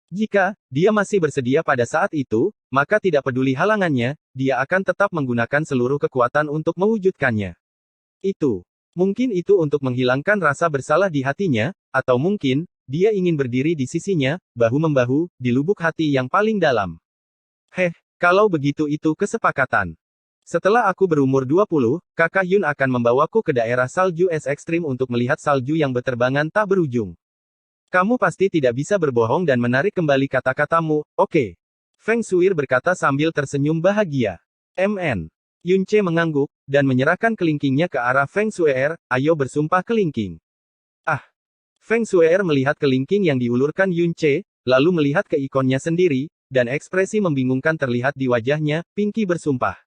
A: Jika dia masih bersedia pada saat itu, maka tidak peduli halangannya, dia akan tetap menggunakan seluruh kekuatan untuk mewujudkannya. Mungkin itu untuk menghilangkan rasa bersalah di hatinya, atau mungkin, dia ingin berdiri di sisinya, bahu-membahu, di lubuk hati yang paling dalam. Kalau begitu itu kesepakatan. Setelah aku berumur 20, Kakak Yun akan membawaku ke daerah salju es ekstrim untuk melihat salju yang berterbangan tak berujung. Kamu pasti tidak bisa berbohong dan menarik kembali kata-katamu, oke. Feng Shuer berkata sambil tersenyum bahagia. MN. Yunce mengangguk, dan menyerahkan kelingkingnya ke arah Feng Shuer, ayo bersumpah kelingking. Ah! Feng Shuer melihat kelingking yang diulurkan Yunce, lalu melihat ke ikonnya sendiri, dan ekspresi membingungkan terlihat di wajahnya. Pinky bersumpah.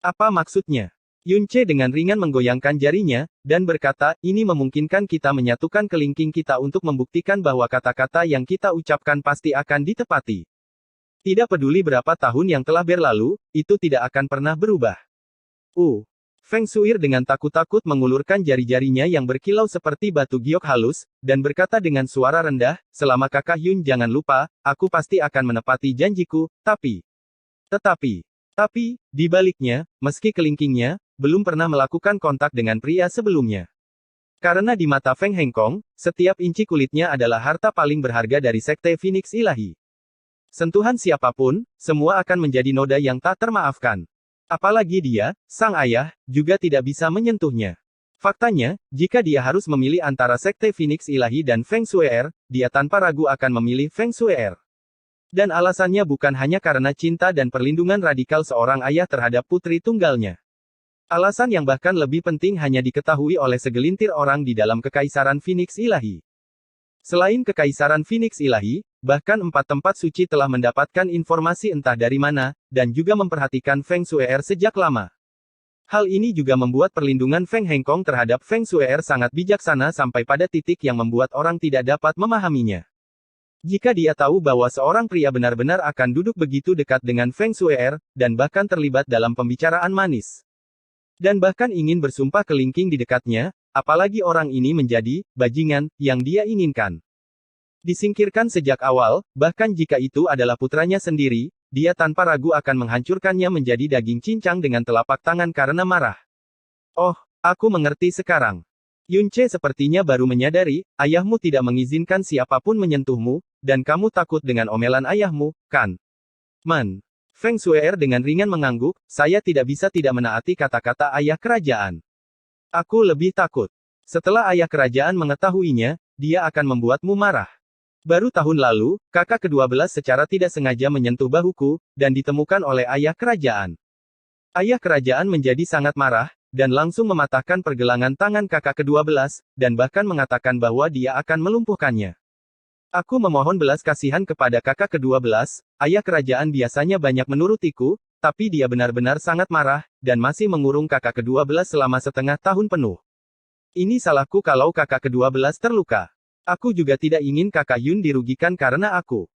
A: Apa maksudnya? Yunce dengan ringan menggoyangkan jarinya, dan berkata, ini memungkinkan kita menyatukan kelingking kita untuk membuktikan bahwa kata-kata yang kita ucapkan pasti akan ditepati. Tidak peduli berapa tahun yang telah berlalu, itu tidak akan pernah berubah. Feng Shuer dengan takut-takut mengulurkan jari-jarinya yang berkilau seperti batu giok halus, dan berkata dengan suara rendah, selama Kakak Yun jangan lupa, aku pasti akan menepati janjiku, Tetapi, di baliknya, meski kelingkingnya, belum pernah melakukan kontak dengan pria sebelumnya. Karena di mata Feng Hengkong, setiap inci kulitnya adalah harta paling berharga dari Sekte Phoenix Ilahi. Sentuhan siapapun, semua akan menjadi noda yang tak termaafkan. Apalagi dia, sang ayah, juga tidak bisa menyentuhnya. Faktanya, jika dia harus memilih antara Sekte Phoenix Ilahi dan Feng Shuer, dia tanpa ragu akan memilih Feng Shuer. Dan alasannya bukan hanya karena cinta dan perlindungan radikal seorang ayah terhadap putri tunggalnya. Alasan yang bahkan lebih penting hanya diketahui oleh segelintir orang di dalam Kekaisaran Phoenix Ilahi. Selain Kekaisaran Phoenix Ilahi, bahkan 4 tempat suci telah mendapatkan informasi entah dari mana, dan juga memperhatikan Feng Shuer sejak lama. Hal ini juga membuat perlindungan Feng Hengkong terhadap Feng Shuer sangat bijaksana sampai pada titik yang membuat orang tidak dapat memahaminya. Jika dia tahu bahwa seorang pria benar-benar akan duduk begitu dekat dengan Feng Shuer, dan bahkan terlibat dalam pembicaraan manis. Dan bahkan ingin bersumpah kelingking di dekatnya, apalagi orang ini menjadi bajingan yang dia inginkan. Disingkirkan sejak awal, bahkan jika itu adalah putranya sendiri, dia tanpa ragu akan menghancurkannya menjadi daging cincang dengan telapak tangan karena marah. Oh, aku mengerti sekarang. Yunce sepertinya baru menyadari, ayahmu tidak mengizinkan siapapun menyentuhmu, dan kamu takut dengan omelan ayahmu, kan? Feng Shuer dengan ringan mengangguk, saya tidak bisa tidak menaati kata-kata ayah kerajaan. Aku lebih takut. Setelah ayah kerajaan mengetahuinya, dia akan membuatmu marah. Baru tahun lalu, kakak ke-12 secara tidak sengaja menyentuh bahuku, dan ditemukan oleh ayah kerajaan. Ayah kerajaan menjadi sangat marah, dan langsung mematahkan pergelangan tangan kakak ke-12, dan bahkan mengatakan bahwa dia akan melumpuhkannya. Aku memohon belas kasihan kepada kakak ke-12, ayah kerajaan biasanya banyak menurutiku, tapi dia benar-benar sangat marah, dan masih mengurung kakak ke-12 selama setengah tahun penuh. Ini salahku kalau kakak ke-12 terluka. Aku juga tidak ingin kakak Yun dirugikan karena aku.